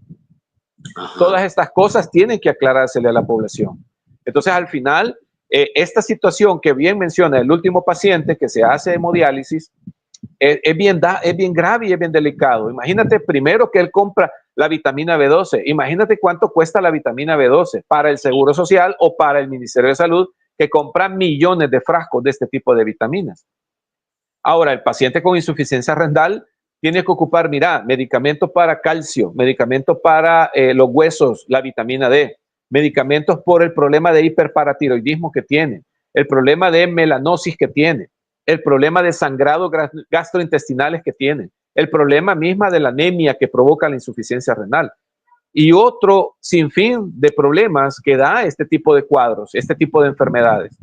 Ajá. Todas estas cosas tienen que aclarársele a la población. Entonces, al final, esta situación que bien menciona el último paciente que se hace hemodiálisis, es bien grave y es bien delicado. Imagínate primero que él compra la vitamina B12. Imagínate cuánto cuesta la vitamina B12 para el Seguro Social o para el Ministerio de Salud, que compra millones de frascos de este tipo de vitaminas. Ahora, el paciente con insuficiencia renal tiene que ocupar, mira, medicamentos para calcio, medicamentos para los huesos, la vitamina D, medicamentos por el problema de hiperparatiroidismo que tiene, el problema de melanosis que tiene, el problema de sangrado gastrointestinales que tienen, el problema misma de la anemia que provoca la insuficiencia renal y otro sinfín de problemas que da este tipo de cuadros, este tipo de enfermedades.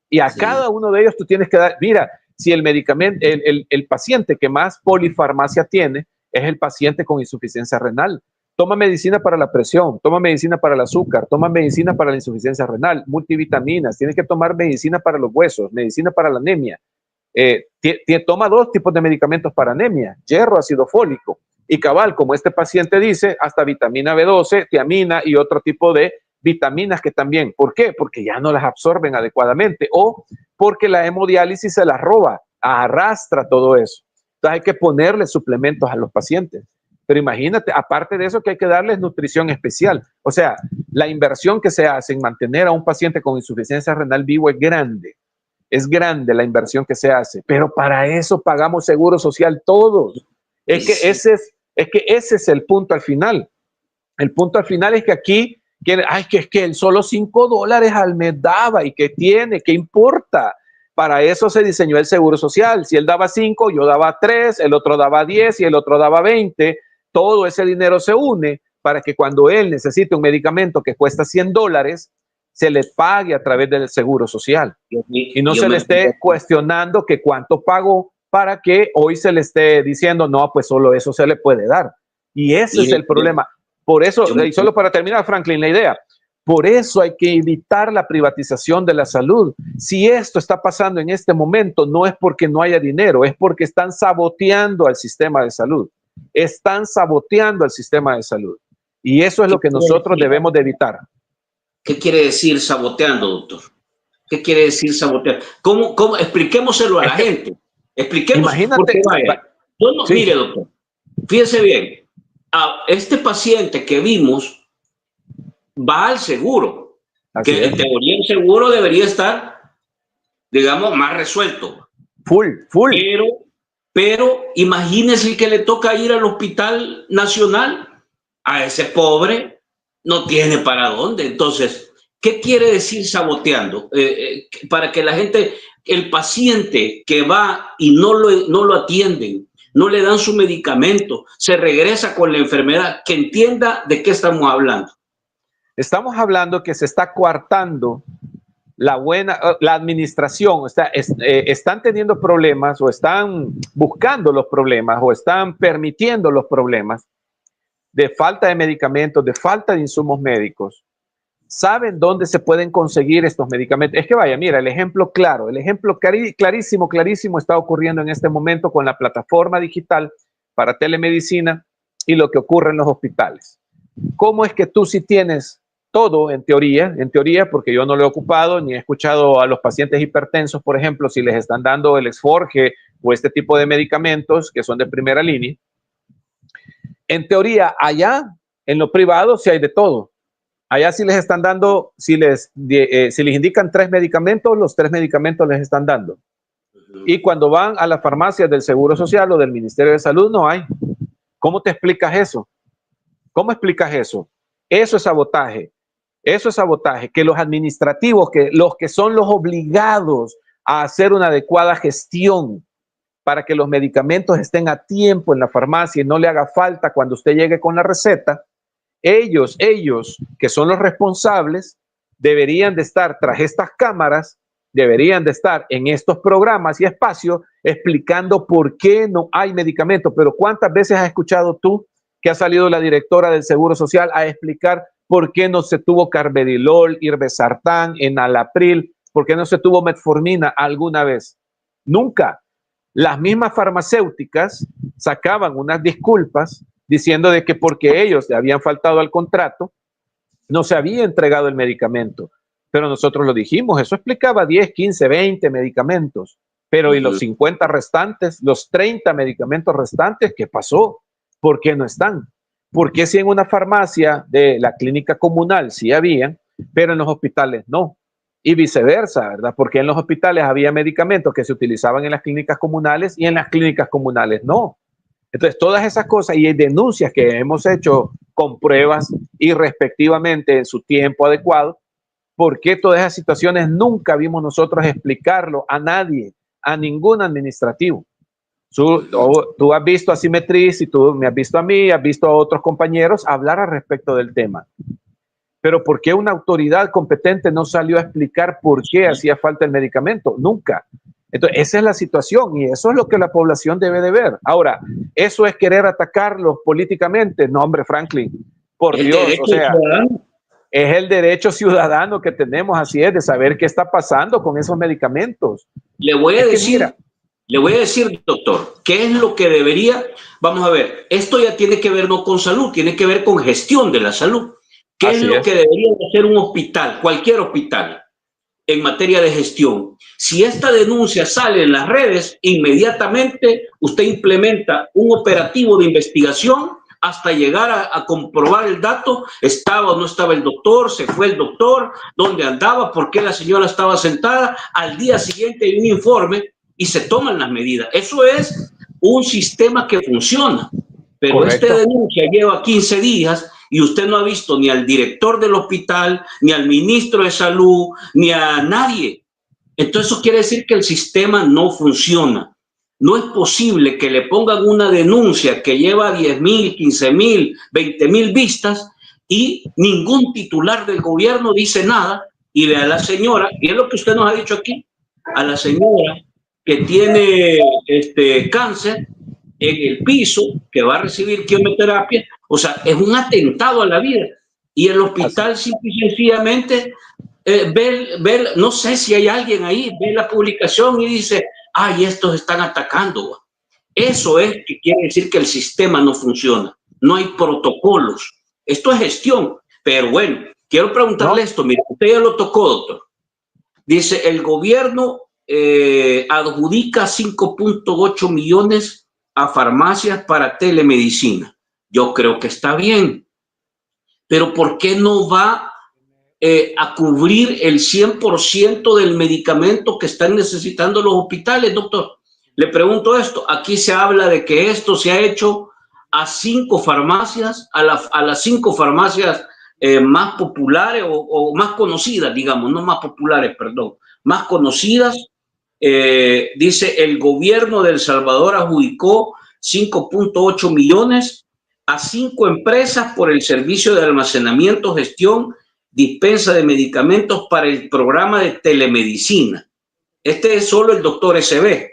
Y a cada uno de ellos tú tienes que dar, mira, si el medicamento, el paciente que más polifarmacia tiene es el paciente con insuficiencia renal. Toma medicina para la presión, toma medicina para el azúcar, toma medicina para la insuficiencia renal, multivitaminas, tienes que tomar medicina para los huesos, medicina para la anemia. Toma 2 tipos de medicamentos para anemia, hierro, ácido fólico y cabal, como este paciente dice, hasta vitamina B12, tiamina y otro tipo de vitaminas que también. ¿Por qué? Porque ya no las absorben adecuadamente o porque la hemodiálisis se las roba, arrastra todo eso. Entonces hay que ponerle suplementos a los pacientes. Pero imagínate, aparte de eso, que hay que darles nutrición especial. O sea, la inversión que se hace en mantener a un paciente con insuficiencia renal vivo es grande. Es grande la inversión que se hace, pero para eso pagamos seguro social todos. Es que ese es el punto al final. El punto al final es que aquí, es que él solo $5 al mes daba y que tiene, ¿qué importa? Para eso se diseñó el seguro social. Si él daba 5, yo daba 3, el otro daba 10 y el otro daba 20. Todo ese dinero se une para que cuando él necesite un medicamento que cuesta $100, se le pague a través del seguro social y no se le esté cuestionando que cuánto pagó para que hoy se le esté diciendo, no, pues solo eso se le puede dar. Y ese es el problema. Por eso, y solo para terminar, Franklin, la idea, por eso hay que evitar la privatización de la salud. Si esto está pasando en este momento, no es porque no haya dinero, es porque están saboteando al sistema de salud. Están saboteando al sistema de salud. Y eso es lo que nosotros debemos de evitar. ¿Qué quiere decir saboteando, doctor? ¿Qué quiere decir sabotear? ¿Cómo? Expliquémoselo a la gente. Expliquemos. Imagínate. Porque vaya, sí. Mire, doctor, fíjese bien. este paciente que vimos va al seguro, Así que es. en teoría el seguro debería estar, digamos, más resuelto. Full. Pero imagínense que le toca ir al Hospital Nacional, a ese pobre no tiene para dónde. Entonces, ¿qué quiere decir saboteando? Para que la gente, el paciente que va y no lo atienden, no le dan su medicamento, se regresa con la enfermedad, que entienda de qué estamos hablando. Estamos hablando que se está coartando la administración, están teniendo problemas o están buscando los problemas o están permitiendo los problemas de falta de medicamentos, de falta de insumos médicos. ¿Saben dónde se pueden conseguir estos medicamentos? Es que vaya, mira, el ejemplo claro, el ejemplo clarísimo está ocurriendo en este momento con la plataforma digital para telemedicina y lo que ocurre en los hospitales. ¿Cómo es que tú si tienes todo en teoría, porque yo no lo he ocupado ni he escuchado a los pacientes hipertensos, por ejemplo, si les están dando el Exforge o este tipo de medicamentos que son de primera línea? En teoría, allá en lo privado sí hay de todo. Allá sí les están dando, si les indican 3 medicamentos, los 3 medicamentos les están dando. Y cuando van a la farmacia del Seguro Social o del Ministerio de Salud, no hay. ¿Cómo te explicas eso? ¿Cómo explicas eso? Eso es sabotaje. Eso es sabotaje. Que los administrativos, que los que son los obligados a hacer una adecuada gestión para que los medicamentos estén a tiempo en la farmacia y no le haga falta cuando usted llegue con la receta, ellos que son los responsables, deberían de estar tras estas cámaras, deberían de estar en estos programas y espacios explicando por qué no hay medicamentos. Pero ¿cuántas veces has escuchado tú que ha salido la directora del Seguro Social a explicar por qué no se tuvo carvedilol, irbesartán, enalapril, por qué no se tuvo metformina alguna vez? Nunca. Las mismas farmacéuticas sacaban unas disculpas diciendo de que porque ellos le habían faltado al contrato, no se había entregado el medicamento. Pero nosotros lo dijimos, eso explicaba 10, 15, 20 medicamentos. Pero ¿y los 50 restantes, los 30 medicamentos restantes, qué pasó? ¿Por qué no están? ¿Por qué si en una farmacia de la clínica comunal sí habían, pero en los hospitales no? Y viceversa, ¿verdad? Porque en los hospitales había medicamentos que se utilizaban en las clínicas comunales y en las clínicas comunales no. Entonces, todas esas cosas y denuncias que hemos hecho con pruebas y respectivamente en su tiempo adecuado, ¿por qué todas esas situaciones nunca vimos nosotros explicarlo a nadie, a ningún administrativo? Tú has visto a Simetriz y tú me has visto a mí, has visto a otros compañeros hablar al respecto del tema. Pero ¿por qué una autoridad competente no salió a explicar por qué hacía falta el medicamento? Nunca. Entonces, esa es la situación y eso es lo que la población debe de ver. Ahora, ¿eso es querer atacarlos políticamente? No, hombre, Franklin, por Dios, o sea, es el derecho ciudadano que tenemos, así es, de saber qué está pasando con esos medicamentos. Le voy a decir, doctor, ¿qué es lo que debería? Vamos a ver, esto ya tiene que ver no con salud, tiene que ver con gestión de la salud. ¿Qué es lo que debería hacer un hospital, cualquier hospital, en materia de gestión? Si esta denuncia sale en las redes, inmediatamente usted implementa un operativo de investigación hasta llegar a comprobar el dato, estaba o no estaba el doctor, se fue el doctor, dónde andaba, por qué la señora estaba sentada. Al día siguiente hay un informe y se toman las medidas. Eso es un sistema que funciona. Pero correcto. Esta denuncia lleva 15 días y usted no ha visto ni al director del hospital, ni al ministro de salud, ni a nadie. Entonces eso quiere decir que el sistema no funciona. No es posible que le pongan una denuncia que lleva 10,000, 15,000, 20,000 vistas y ningún titular del gobierno dice nada y ve a la señora, y es lo que usted nos ha dicho aquí, a la señora que tiene cáncer en el piso, que va a recibir quimioterapia. O sea, es un atentado a la vida. Y el hospital simple y sencillamente no sé si hay alguien ahí, ve la publicación y dice, ay, estos están atacando. Eso es que quiere decir que el sistema no funciona. No hay protocolos. Esto es gestión. Pero bueno, quiero preguntarle esto. Mira, usted ya lo tocó, doctor. Dice, el gobierno adjudica 5.8 millones a farmacias para telemedicina. Yo creo que está bien. Pero ¿por qué no va a cubrir el 100% del medicamento que están necesitando los hospitales, doctor? Le pregunto esto. Aquí se habla de que esto se ha hecho a 5 farmacias, a las 5 farmacias más populares o más conocidas, digamos, no más populares, perdón, más conocidas. Dice, el gobierno de El Salvador adjudicó 5.8 millones a 5 empresas por el servicio de almacenamiento, gestión, dispensa de medicamentos para el programa de telemedicina. Este es solo el doctor SB,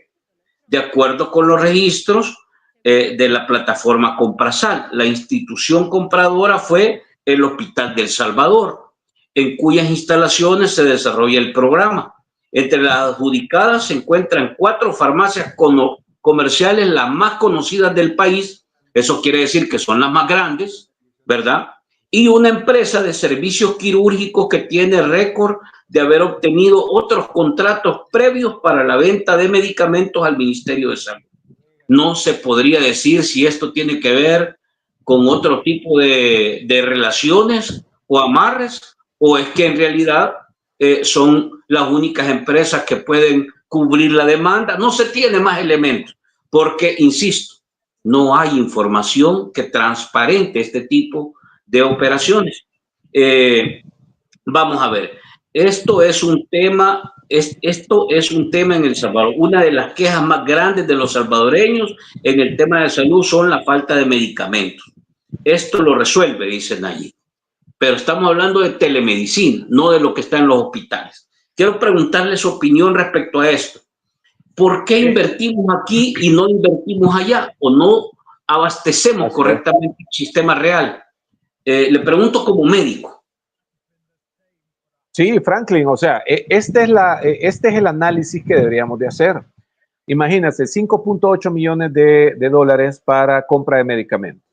de acuerdo con los registros de la plataforma Comprasal. La institución compradora fue el Hospital de El Salvador, en cuyas instalaciones se desarrolla el programa. Entre las adjudicadas se encuentran 4 farmacias comerciales, las más conocidas del país. Eso quiere decir que son las más grandes, ¿verdad? Y una empresa de servicios quirúrgicos que tiene récord de haber obtenido otros contratos previos para la venta de medicamentos al Ministerio de Salud. No se podría decir si esto tiene que ver con otro tipo de relaciones o amarres, o es que en realidad son las únicas empresas que pueden cubrir la demanda. No se tiene más elementos, porque, insisto, no hay información que transparente este tipo de operaciones. Vamos a ver, esto es un tema en El Salvador. Una de las quejas más grandes de los salvadoreños en el tema de salud son la falta de medicamentos. Esto lo resuelve, dicen allí. Pero estamos hablando de telemedicina, no de lo que está en los hospitales. Quiero preguntarle su opinión respecto a esto. ¿Por qué invertimos aquí y no invertimos allá? ¿O no abastecemos correctamente el sistema real? Le pregunto como médico. Sí, Franklin, o sea, este es el análisis que deberíamos de hacer. Imagínate, 5.8 millones de dólares para compra de medicamentos.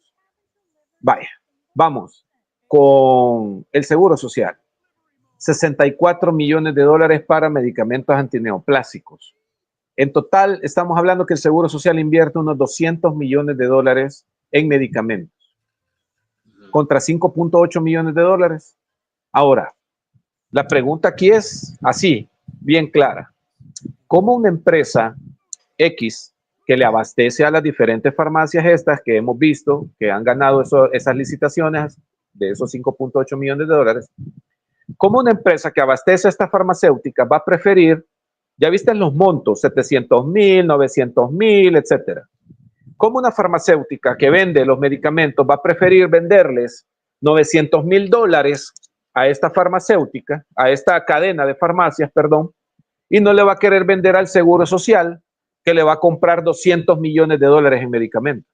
Vaya, vamos con el Seguro Social. 64 millones de dólares para medicamentos antineoplásicos. En total, estamos hablando que el Seguro Social invierte unos 200 millones de dólares en medicamentos, contra 5.8 millones de dólares. Ahora, la pregunta aquí es así, bien clara. ¿Cómo una empresa X que le abastece a las diferentes farmacias estas que hemos visto, que han ganado esas licitaciones de esos 5.8 millones de dólares, cómo una empresa que abastece a esta farmacéutica va a preferir, ya viste los montos, 700,000, 900,000, etcétera? ¿Cómo una farmacéutica que vende los medicamentos va a preferir venderles 900,000 dólares a esta farmacéutica, a esta cadena de farmacias, perdón, y no le va a querer vender al Seguro Social, que le va a comprar 200 millones de dólares en medicamentos?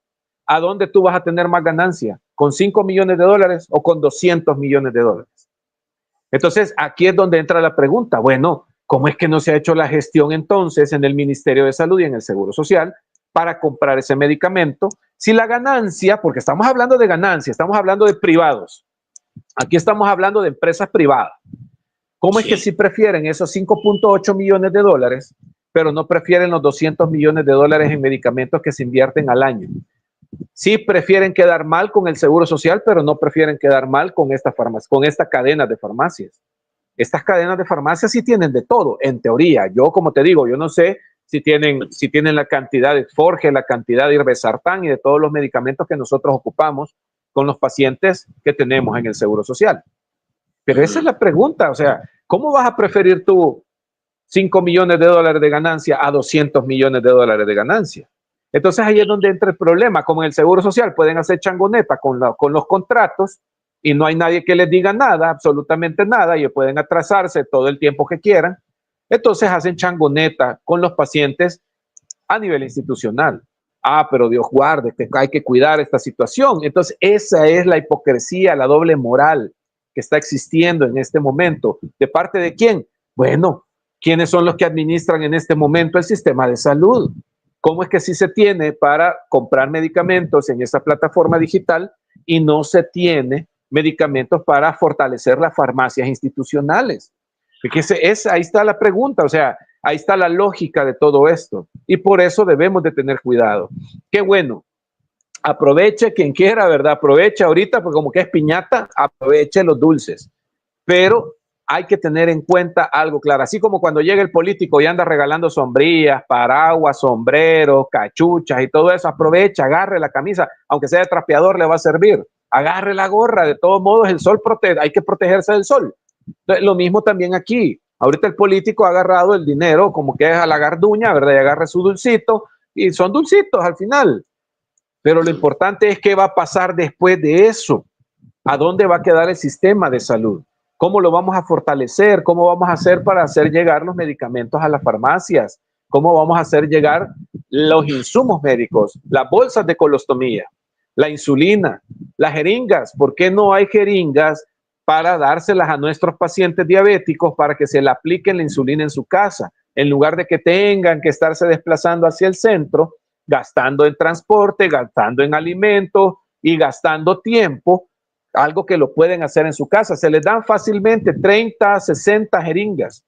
¿A dónde tú vas a tener más ganancia? ¿Con 5 millones de dólares o con 200 millones de dólares? Entonces, aquí es donde entra la pregunta. Bueno, ¿cómo es que no se ha hecho la gestión entonces en el Ministerio de Salud y en el Seguro Social para comprar ese medicamento? Si la ganancia, porque estamos hablando de ganancia, estamos hablando de privados. Aquí estamos hablando de empresas privadas. ¿Cómo es que sí prefieren esos 5.8 millones de dólares, pero no prefieren los 200 millones de dólares en medicamentos que se invierten al año? Sí prefieren quedar mal con el Seguro Social, pero no prefieren quedar mal con esta cadena de farmacias. Estas cadenas de farmacias sí tienen de todo, en teoría. Yo, como te digo, yo no sé si tienen la cantidad de Forge, la cantidad de Irbesartán y de todos los medicamentos que nosotros ocupamos con los pacientes que tenemos en el Seguro Social. Pero esa es la pregunta, o sea, ¿cómo vas a preferir tú 5 millones de dólares de ganancia a 200 millones de dólares de ganancia? Entonces ahí es donde entra el problema. Como en el Seguro Social pueden hacer changoneta con los contratos y no hay nadie que les diga nada, absolutamente nada, y pueden atrasarse todo el tiempo que quieran. Entonces hacen changoneta con los pacientes a nivel institucional. Pero Dios guarde, que hay que cuidar esta situación. Entonces esa es la hipocresía, la doble moral que está existiendo en este momento. ¿De parte de quién? Bueno, ¿quiénes son los que administran en este momento el sistema de salud? ¿Cómo es que sí se tiene para comprar medicamentos en esa plataforma digital y no se tiene medicamentos para fortalecer las farmacias institucionales? Ahí está la pregunta, o sea, ahí está la lógica de todo esto. Y por eso debemos de tener cuidado. Qué bueno aproveche quien quiera, ¿verdad? Aproveche ahorita, porque como que es piñata, aproveche los dulces. Pero hay que tener en cuenta algo claro, así como cuando llega el político y anda regalando sombrillas, paraguas, sombreros, cachuchas y todo eso, aprovecha, agarre la camisa, aunque sea de trapeador le va a servir, agarre la gorra, de todos modos el sol protege, hay que protegerse del sol. Entonces, lo mismo también aquí, ahorita el político ha agarrado el dinero como que es a la garduña, ¿verdad? Y agarre su dulcito, y son dulcitos al final, pero lo importante es qué va a pasar después de eso, a dónde va a quedar el sistema de salud. ¿Cómo lo vamos a fortalecer? ¿Cómo vamos a hacer para hacer llegar los medicamentos a las farmacias? ¿Cómo vamos a hacer llegar los insumos médicos, las bolsas de colostomía, la insulina, las jeringas? ¿Por qué no hay jeringas para dárselas a nuestros pacientes diabéticos para que se le apliquen la insulina en su casa? En lugar de que tengan que estarse desplazando hacia el centro, gastando en transporte, gastando en alimentos y gastando tiempo, algo que lo pueden hacer en su casa. Se les dan fácilmente 30, 60 jeringas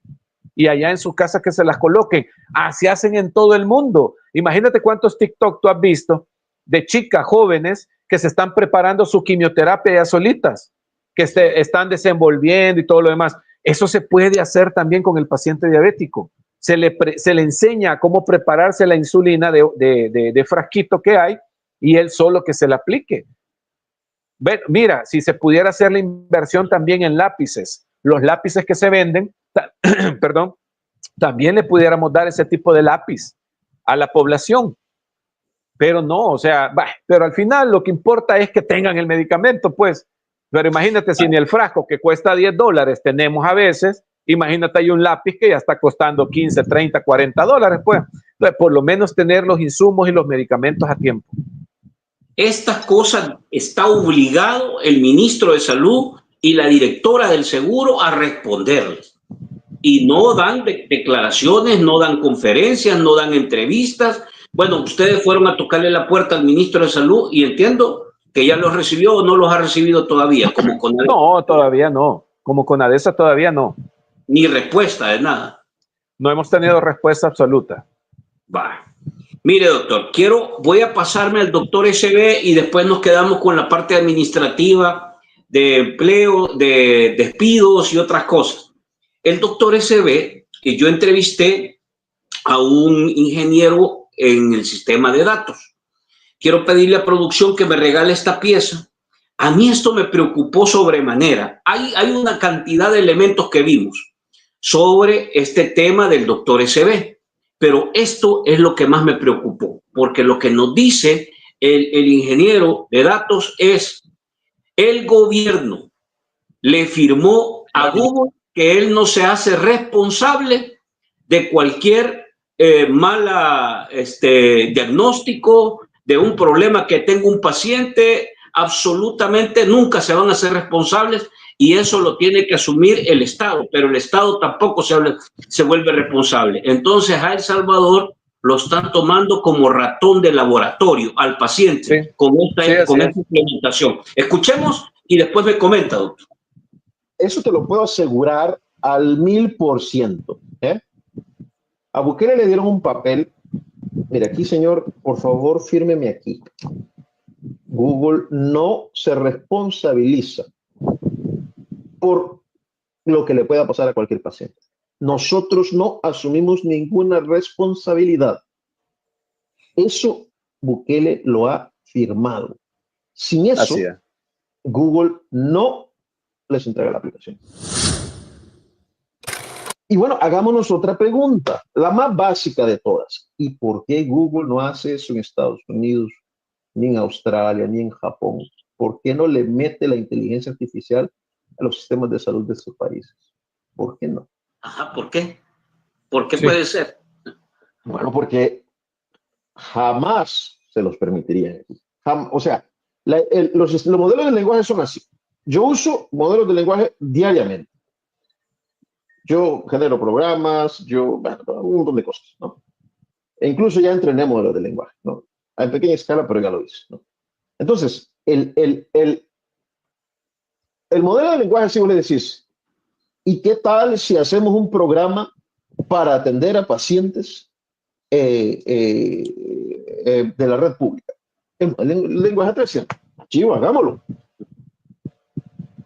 y allá en su casa que se las coloquen. Así hacen en todo el mundo. Imagínate cuántos TikTok tú has visto de chicas jóvenes que se están preparando su quimioterapia ya solitas, que están desenvolviendo y todo lo demás. Eso se puede hacer también con el paciente diabético. Se le enseña cómo prepararse la insulina de frasquito que hay y él solo que se la aplique. Mira, si se pudiera hacer la inversión también en lápices, los lápices que se venden, perdón, también le pudiéramos dar ese tipo de lápiz a la población. Pero no, o sea, pero al final lo que importa es que tengan el medicamento, pues. Pero imagínate si ni el frasco que cuesta $10 tenemos a veces, imagínate hay un lápiz que ya está costando 15, 30, $40, pues. Entonces, por lo menos tener los insumos y los medicamentos a tiempo. Estas cosas está obligado el ministro de Salud y la directora del seguro a responderles. Y no dan declaraciones, no dan conferencias, no dan entrevistas. Bueno, ustedes fueron a tocarle la puerta al ministro de Salud y entiendo que ya los recibió o no los ha recibido todavía. Como CONADESA. No, todavía no. Como CONADESA todavía no. Ni respuesta de nada. No hemos tenido respuesta absoluta. Va. Mire, doctor, voy a pasarme al doctor SB y después nos quedamos con la parte administrativa de empleo, de despidos y otras cosas. El doctor SB, que yo entrevisté a un ingeniero en el sistema de datos. Quiero pedirle a producción que me regale esta pieza. A mí esto me preocupó sobremanera. Hay una cantidad de elementos que vimos sobre este tema del doctor SB. Pero esto es lo que más me preocupó, porque lo que nos dice el ingeniero de datos es el gobierno le firmó a Google que él no se hace responsable de cualquier mala diagnóstico, de un problema que tenga un paciente, absolutamente nunca se van a hacer responsables y eso lo tiene que asumir el Estado, pero el Estado tampoco se vuelve responsable. Entonces a El Salvador lo están tomando como ratón de laboratorio al paciente, sí, con esta implementación. Escuchemos y después me comenta, doctor. Eso te lo puedo asegurar al 1000%. A Bukele le dieron un papel. Mira, aquí, señor, por favor, fírmeme aquí. Google no se responsabiliza por lo que le pueda pasar a cualquier paciente. Nosotros no asumimos ninguna responsabilidad. Eso Bukele lo ha firmado. Sin eso, Google no les entrega la aplicación. Y bueno, hagámonos otra pregunta, la más básica de todas. ¿Y por qué Google no hace eso en Estados Unidos, ni en Australia, ni en Japón? ¿Por qué no le mete la inteligencia artificial a los sistemas de salud de estos países? ¿Por qué no? Ajá, ¿por qué? ¿Por qué puede ser? Bueno, porque jamás se los permitirían. O sea, los modelos de lenguaje son así. Yo uso modelos de lenguaje diariamente. Yo genero programas, bueno, un montón de cosas, ¿no? E incluso ya entrené modelos de lenguaje, ¿no? A pequeña escala, pero ya lo hice, ¿no? Entonces, el modelo de lenguaje, si vos le decís, ¿y qué tal si hacemos un programa para atender a pacientes de la red pública? el lenguaje tradicional. Chivo, hagámoslo.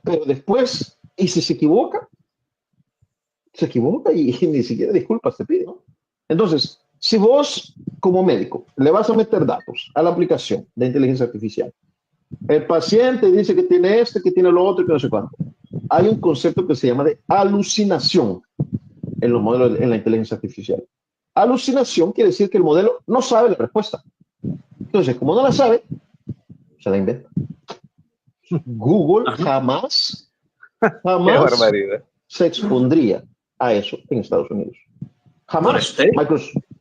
Pero después, y si se equivoca y ni siquiera disculpas te pide, ¿no? Entonces, si vos como médico le vas a meter datos a la aplicación de inteligencia artificial, el paciente dice que tiene esto, que tiene lo otro, que no sé cuánto. Hay un concepto que se llama de alucinación en los modelos, en la inteligencia artificial. Alucinación quiere decir que el modelo no sabe la respuesta. Entonces, como no la sabe, se la inventa. Google jamás se expondría a eso en Estados Unidos. Jamás.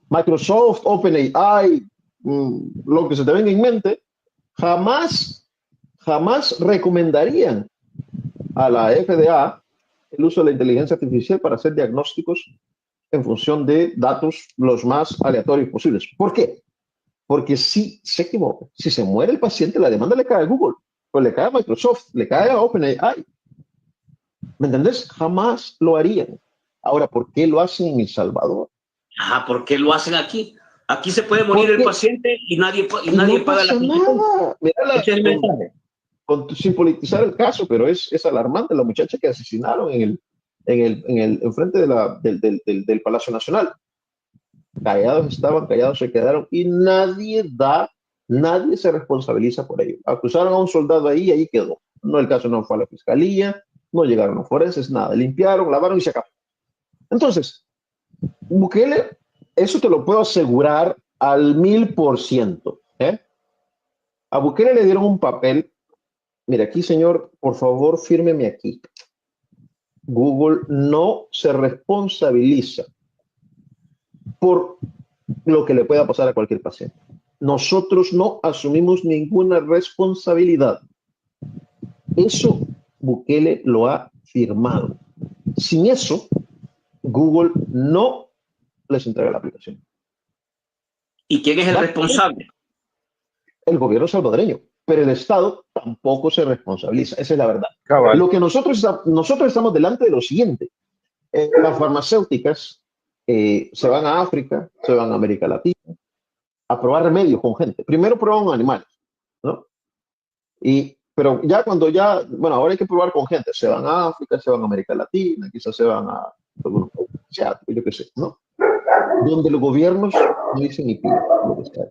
Microsoft, OpenAI, lo que se te venga en mente, jamás recomendarían a la FDA el uso de la inteligencia artificial para hacer diagnósticos en función de datos los más aleatorios posibles. ¿Por qué? Porque si se equivoca, si se muere el paciente, la demanda le cae a Google, pues le cae a Microsoft, le cae a OpenAI. ¿Me entendés? Jamás lo harían. Ahora, ¿por qué lo hacen en El Salvador? ¿Por qué lo hacen aquí? Aquí se puede morir el paciente y nadie no paga la nada. Sin politizar el caso, pero es alarmante la muchacha que asesinaron enfrente del Palacio Nacional. Callados estaban, callados se quedaron y nadie se responsabiliza por ello. Acusaron a un soldado ahí quedó. No, el caso no fue a la fiscalía, no llegaron los forenses, nada. Limpiaron, lavaron y se acabó. Entonces, Bukele, eso te lo puedo asegurar al 1000%. A Bukele le dieron un papel. Mira, aquí, señor, por favor, fírmeme aquí. Google no se responsabiliza por lo que le pueda pasar a cualquier paciente. Nosotros no asumimos ninguna responsabilidad. Eso Bukele lo ha firmado. Sin eso, Google no les entrega la aplicación. ¿Y quién es el responsable? El gobierno salvadoreño. Pero el Estado tampoco se responsabiliza. Esa es la verdad. Cabal. Lo que nosotros estamos delante de lo siguiente. Las farmacéuticas se van a África, se van a América Latina a probar remedios con gente. Primero prueban animales, ¿no? Pero bueno, ahora hay que probar con gente. Se van a África, se van a América Latina, quizás se van a algunos países asiáticos, yo qué sé, ¿no? Donde los gobiernos no dicen ni pío lo que sea.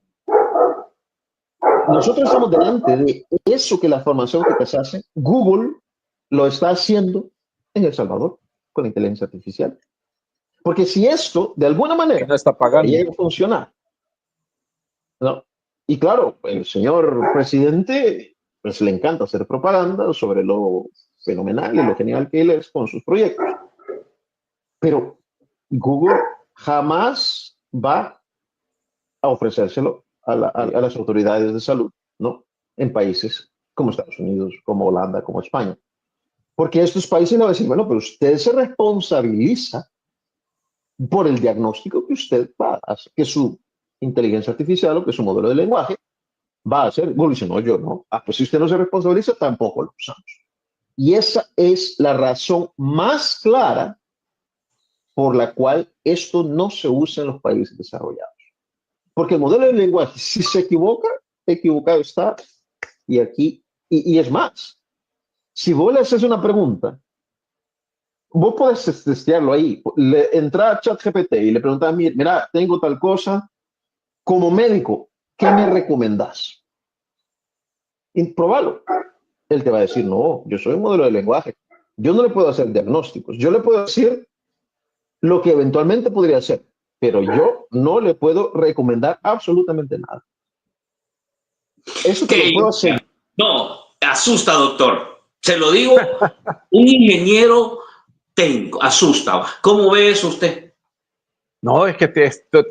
Nosotros estamos delante de eso que las farmacéuticas hacen. Google lo está haciendo en El Salvador con la inteligencia artificial. Porque si esto, de alguna manera, no está pagando, llega a funcionar, ¿no? Y claro, el señor presidente, pues le encanta hacer propaganda sobre lo fenomenal y lo genial que él es con sus proyectos. Pero Google jamás va a ofrecérselo a las autoridades de salud, ¿no? En países como Estados Unidos, como Holanda, como España. Porque estos países le van a decir, bueno, pero usted se responsabiliza por el diagnóstico que usted va a hacer, que su inteligencia artificial o que su modelo de lenguaje va a hacer. Google dice, no, yo no. Pues si usted no se responsabiliza, tampoco lo usamos. Y esa es la razón más clara por la cual esto no se usa en los países desarrollados. Porque el modelo de lenguaje, si se equivoca, equivocado está. Y aquí, y es más, si vos le haces una pregunta, vos podés testearlo ahí. Entra a ChatGPT y le preguntas, mira, tengo tal cosa, como médico, ¿qué me recomendás? Y probalo. Él te va a decir, no, yo soy un modelo de lenguaje. Yo no le puedo hacer diagnósticos. Yo le puedo decir lo que eventualmente podría hacer, pero yo no le puedo recomendar absolutamente nada. Eso te lo puedo hacer. No, asusta, doctor. Se lo digo, un ingeniero asusta. ¿Cómo ve eso usted? No, es que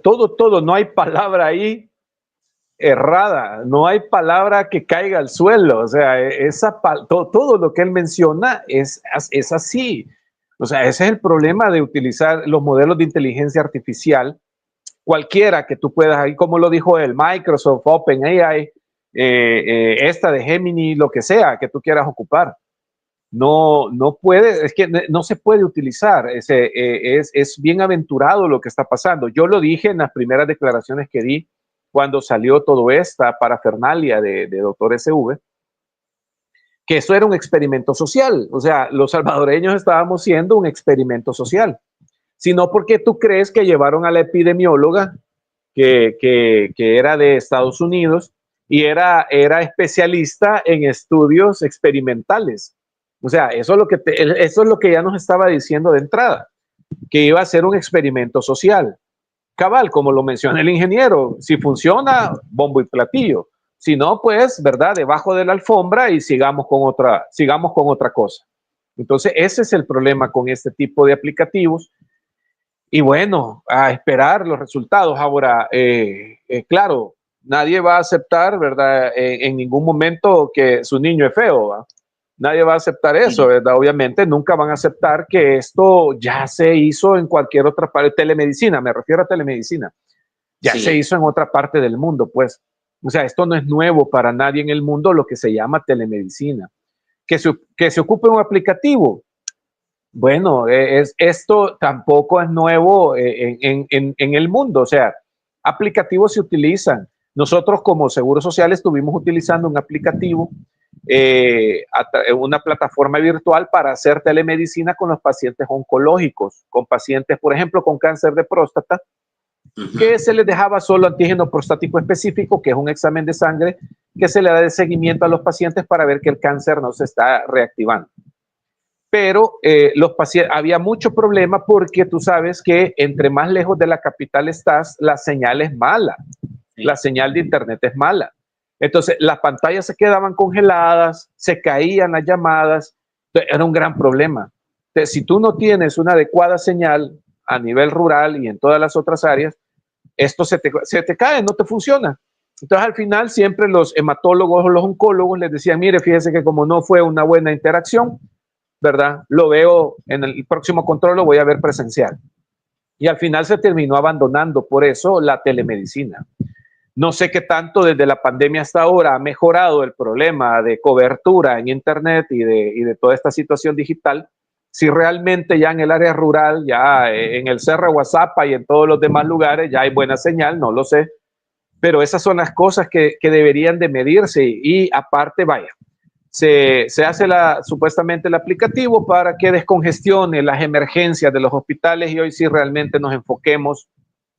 todo, no hay palabra ahí errada, no hay palabra que caiga al suelo. O sea, todo lo que él menciona es así. O sea, ese es el problema de utilizar los modelos de inteligencia artificial, cualquiera que tú puedas, ahí como lo dijo él, Microsoft, OpenAI, esta de Gemini, lo que sea que tú quieras ocupar. No puede, es que no se puede utilizar. Es bien aventurado lo que está pasando. Yo lo dije en las primeras declaraciones que di cuando salió toda esta parafernalia de Dr. SV, que eso era un experimento social. O sea, los salvadoreños estábamos siendo un experimento social. Sino porque tú crees que llevaron a la epidemióloga que era de Estados Unidos y era especialista en estudios experimentales. O sea, eso es lo que ya nos estaba diciendo de entrada, que iba a ser un experimento social. Cabal, como lo menciona el ingeniero, si funciona, bombo y platillo. Si no, pues, ¿verdad? Debajo de la alfombra y sigamos con otra cosa. Entonces, ese es el problema con este tipo de aplicativos. Y bueno, a esperar los resultados. Ahora, claro, nadie va a aceptar, ¿verdad? En ningún momento que su niño es feo, ¿va? Nadie va a aceptar eso, ¿verdad? Obviamente nunca van a aceptar que esto ya se hizo en cualquier otra parte. Telemedicina, me refiero a telemedicina. Ya se hizo en otra parte del mundo, pues. O sea, esto no es nuevo para nadie en el mundo, lo que se llama telemedicina. Que se ocupe un aplicativo. Bueno, esto tampoco es nuevo en el mundo. O sea, aplicativos se utilizan. Nosotros como Seguro Social estuvimos utilizando un aplicativo, una plataforma virtual para hacer telemedicina con los pacientes oncológicos, con pacientes, por ejemplo, con cáncer de próstata, que se les dejaba solo antígeno prostático específico, que es un examen de sangre que se le da de seguimiento a los pacientes para ver que el cáncer no se está reactivando. Pero los pacientes, había mucho problema porque tú sabes que entre más lejos de la capital estás, la señal es mala. Sí. La señal de internet es mala. Entonces, las pantallas se quedaban congeladas, se caían las llamadas. Era un gran problema. Entonces, si tú no tienes una adecuada señal a nivel rural y en todas las otras áreas, esto se te cae, no te funciona. Entonces, al final, siempre los hematólogos o los oncólogos les decían, mire, fíjese que como no fue una buena interacción, ¿verdad? Lo veo en el próximo control, lo voy a ver presencial. Y al final se terminó abandonando por eso la telemedicina. No sé qué tanto desde la pandemia hasta ahora ha mejorado el problema de cobertura en internet y de toda esta situación digital. Si realmente ya en el área rural, ya en el Cerro Guazapa y en todos los demás lugares ya hay buena señal, no lo sé. Pero esas son las cosas que deberían de medirse y aparte, vaya. Se hace supuestamente el aplicativo para que descongestione las emergencias de los hospitales y hoy sí realmente nos enfoquemos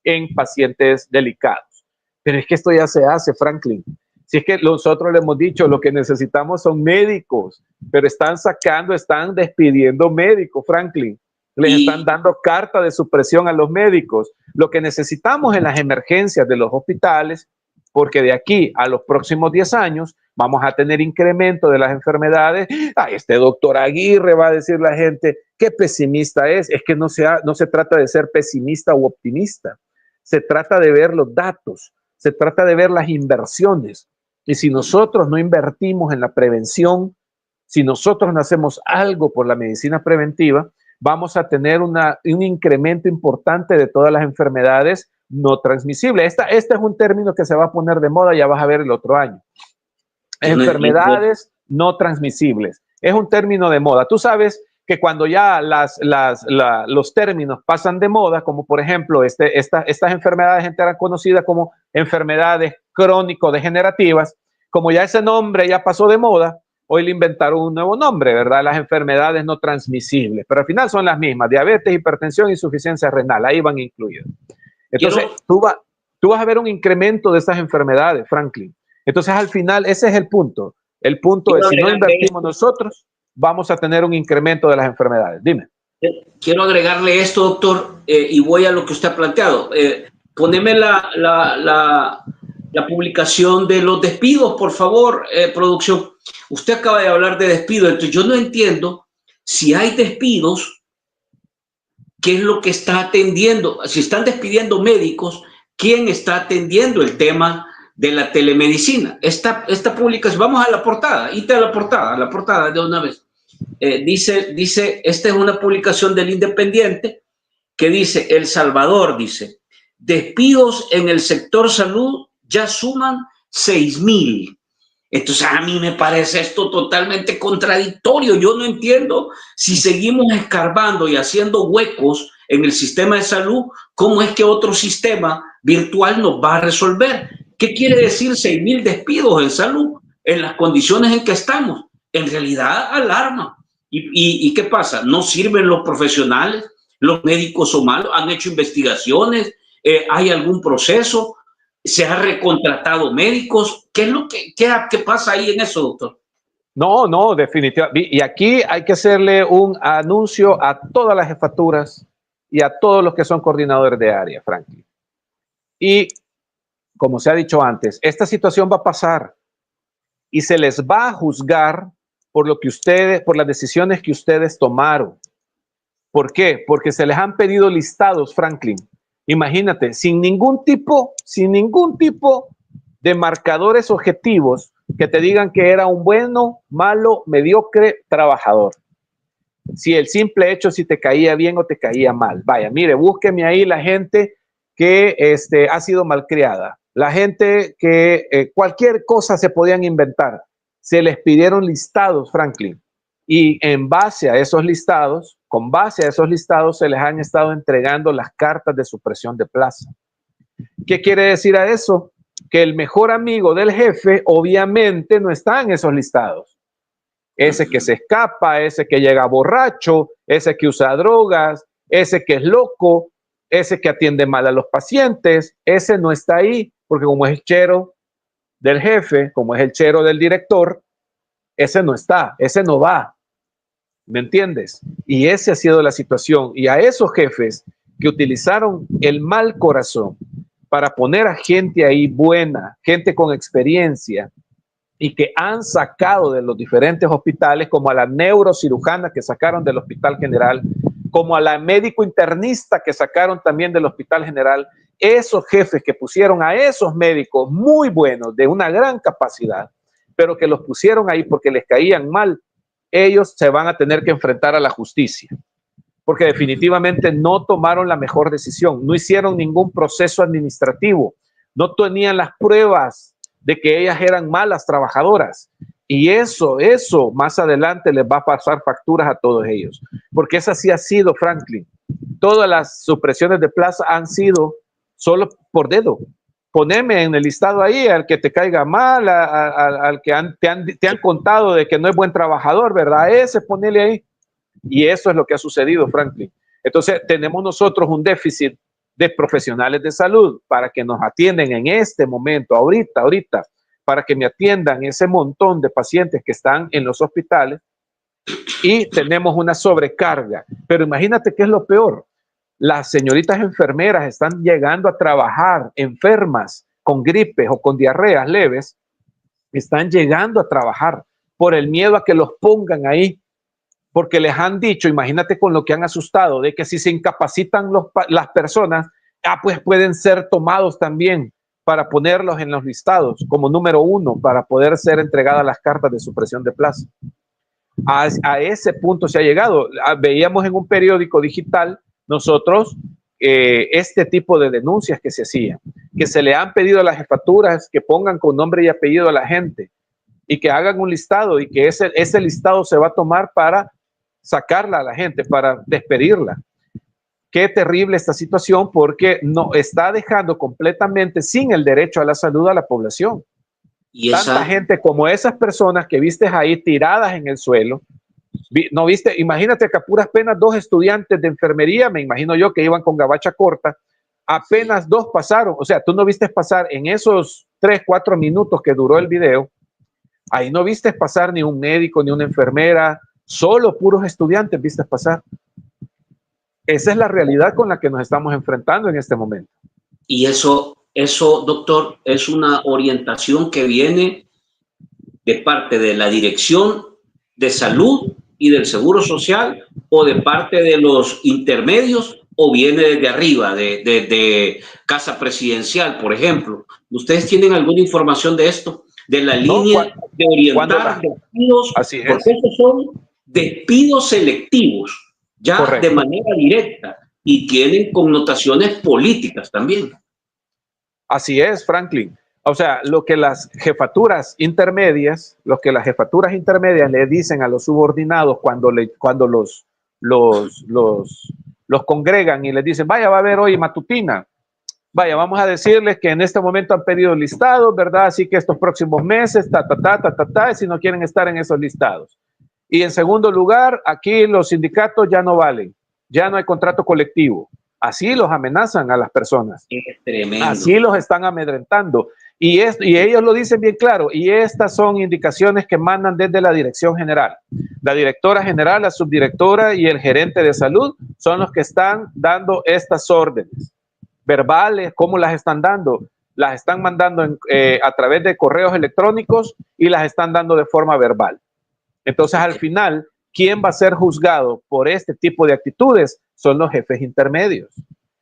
en pacientes delicados. Pero es que esto ya se hace, Franklin. Si es que nosotros le hemos dicho, lo que necesitamos son médicos, pero están despidiendo médicos, Franklin. Les están dando carta de supresión a los médicos. Lo que necesitamos en las emergencias de los hospitales, porque de aquí a los próximos 10 años vamos a tener incremento de las enfermedades. Este doctor Aguirre, va a decir la gente, qué pesimista es. Es que no se trata de ser pesimista u optimista. Se trata de ver los datos, se trata de ver las inversiones. Y si nosotros no invertimos en la prevención, si nosotros no hacemos algo por la medicina preventiva, vamos a tener un incremento importante de todas las enfermedades no transmisibles. Este es un término que se va a poner de moda, ya vas a ver el otro año. Enfermedades no transmisibles. Es un término de moda. Tú sabes que cuando ya los términos pasan de moda, como por ejemplo estas enfermedades eran conocidas como enfermedades crónico-degenerativas, como ya ese nombre ya pasó de moda, hoy le inventaron un nuevo nombre, ¿verdad? Las enfermedades no transmisibles, pero al final son las mismas: diabetes, hipertensión, insuficiencia renal, ahí van incluidas. Entonces, tú vas a ver un incremento de estas enfermedades, Franklin. Entonces, al final, ese es el punto. El punto es, si no invertimos nosotros, vamos a tener un incremento de las enfermedades. Dime. Quiero agregarle esto, doctor, y voy a lo que usted ha planteado. Poneme la publicación de los despidos, por favor, producción. Usted acaba de hablar de despidos, entonces yo no entiendo si hay despidos, ¿qué es lo que está atendiendo? Si están despidiendo médicos, ¿quién está atendiendo el tema de la telemedicina? Esta publicación, vamos a la portada, a la portada de una vez. Dice, esta es una publicación del Independiente que dice, El Salvador, dice, despidos en el sector salud ya suman 6,000. Entonces a mí me parece esto totalmente contradictorio. Yo no entiendo, si seguimos escarbando y haciendo huecos en el sistema de salud, ¿cómo es que otro sistema virtual nos va a resolver? ¿Qué quiere decir 6,000 despidos en salud en las condiciones en que estamos? En realidad alarma. ¿Y qué pasa? ¿No sirven los profesionales? ¿Los médicos son malos? ¿Han hecho investigaciones? ¿Hay algún proceso? ¿Se ha recontratado médicos? ¿Qué es lo qué pasa ahí en eso, doctor? No, no, definitivamente. Y aquí hay que hacerle un anuncio a todas las jefaturas y a todos los que son coordinadores de área, Franklin. Y como se ha dicho antes, esta situación va a pasar y se les va a juzgar por lo que ustedes, por las decisiones que ustedes tomaron. ¿Por qué? Porque se les han pedido listados, Franklin. Imagínate, sin ningún tipo de marcadores objetivos que te digan que era un bueno, malo, mediocre trabajador. Si el simple hecho si te caía bien o te caía mal. Vaya, mire, búsqueme ahí la gente que ha sido malcriada, la gente que cualquier cosa se podían inventar. Se les pidieron listados, Franklin, y en base a esos listados, con base a esos listados, se les han estado entregando las cartas de supresión de plaza. ¿Qué quiere decir a eso? Que el mejor amigo del jefe obviamente no está en esos listados. Ese que se escapa, ese que llega borracho, ese que usa drogas, ese que es loco, ese que atiende mal a los pacientes, ese no está ahí, porque como es el chero del jefe, como es el chero del director, ese no está, ese no va. ¿Me entiendes? Y esa ha sido la situación. Y a esos jefes que utilizaron el mal corazón para poner a gente ahí buena, gente con experiencia, y que han sacado de los diferentes hospitales, como a la neurocirujana que sacaron del Hospital General, como a la médico internista que sacaron también del Hospital General, esos jefes que pusieron a esos médicos muy buenos, de una gran capacidad, pero que los pusieron ahí porque les caían mal, ellos se van a tener que enfrentar a la justicia, porque definitivamente no tomaron la mejor decisión, no hicieron ningún proceso administrativo, no tenían las pruebas de que ellas eran malas trabajadoras. Y eso más adelante les va a pasar facturas a todos ellos. Porque esa sí ha sido, Franklin. Todas las supresiones de plaza han sido solo por dedo. Poneme en el listado ahí al que te caiga mal, al que te han contado de que no es buen trabajador, ¿verdad? Ese ponele ahí. Y eso es lo que ha sucedido, Franklin. Entonces tenemos nosotros un déficit de profesionales de salud para que nos atiendan en este momento, ahorita, para que me atiendan ese montón de pacientes que están en los hospitales, y tenemos una sobrecarga. Pero imagínate qué es lo peor. Las señoritas enfermeras están llegando a trabajar enfermas con gripes o con diarreas leves, están llegando a trabajar por el miedo a que los pongan ahí, porque les han dicho, imagínate con lo que han asustado, de que si se incapacitan las personas, pues pueden ser tomados también para ponerlos en los listados como número 1 para poder ser entregadas las cartas de supresión de plaza. A ese punto se ha llegado. Veíamos en un periódico digital nosotros este tipo de denuncias que se hacían, que se le han pedido a las jefaturas que pongan con nombre y apellido a la gente y que hagan un listado, y que ese listado se va a tomar para sacarla a la gente, para despedirla. Qué terrible esta situación, porque no está dejando completamente sin el derecho a la salud a la población. Y tanta gente como esas personas que viste ahí tiradas en el suelo, no viste, imagínate que a puras penas 2 estudiantes de enfermería, me imagino yo, que iban con gabacha corta, apenas 2 pasaron. O sea, tú no viste pasar en esos 3-4 minutos que duró el video, ahí no viste pasar ni un médico ni una enfermera, solo puros estudiantes viste pasar. Esa es la realidad con la que nos estamos enfrentando en este momento. Y eso, doctor, es una orientación que viene de parte de la Dirección de Salud y del Seguro Social, o de parte de los intermedios, o viene desde arriba, de Casa Presidencial, por ejemplo. ¿Ustedes tienen alguna información de esto? De la línea de orientar despidos, porque esos son despidos selectivos, ya correcto, de manera directa, y tienen connotaciones políticas también. Así es, Franklin. O sea, lo que las jefaturas intermedias le dicen a los subordinados cuando los congregan y les dicen, vaya, va a haber hoy matutina. vaya, vamos a decirles que en este momento han pedido listados, ¿verdad? Así que estos próximos meses, si no quieren estar en esos listados. Y en segundo lugar, aquí los sindicatos ya no valen, ya no hay contrato colectivo. Así los amenazan a las personas. Es tremendo. Así los están amedrentando. Y ellos lo dicen bien claro. Y estas son indicaciones que mandan desde la dirección general. La directora general, la subdirectora y el gerente de salud son los que están dando estas órdenes. Verbales, ¿cómo las están dando? Las están mandando a través de correos electrónicos y las están dando de forma verbal. Entonces, al final, ¿quién va a ser juzgado por este tipo de actitudes? Son los jefes intermedios.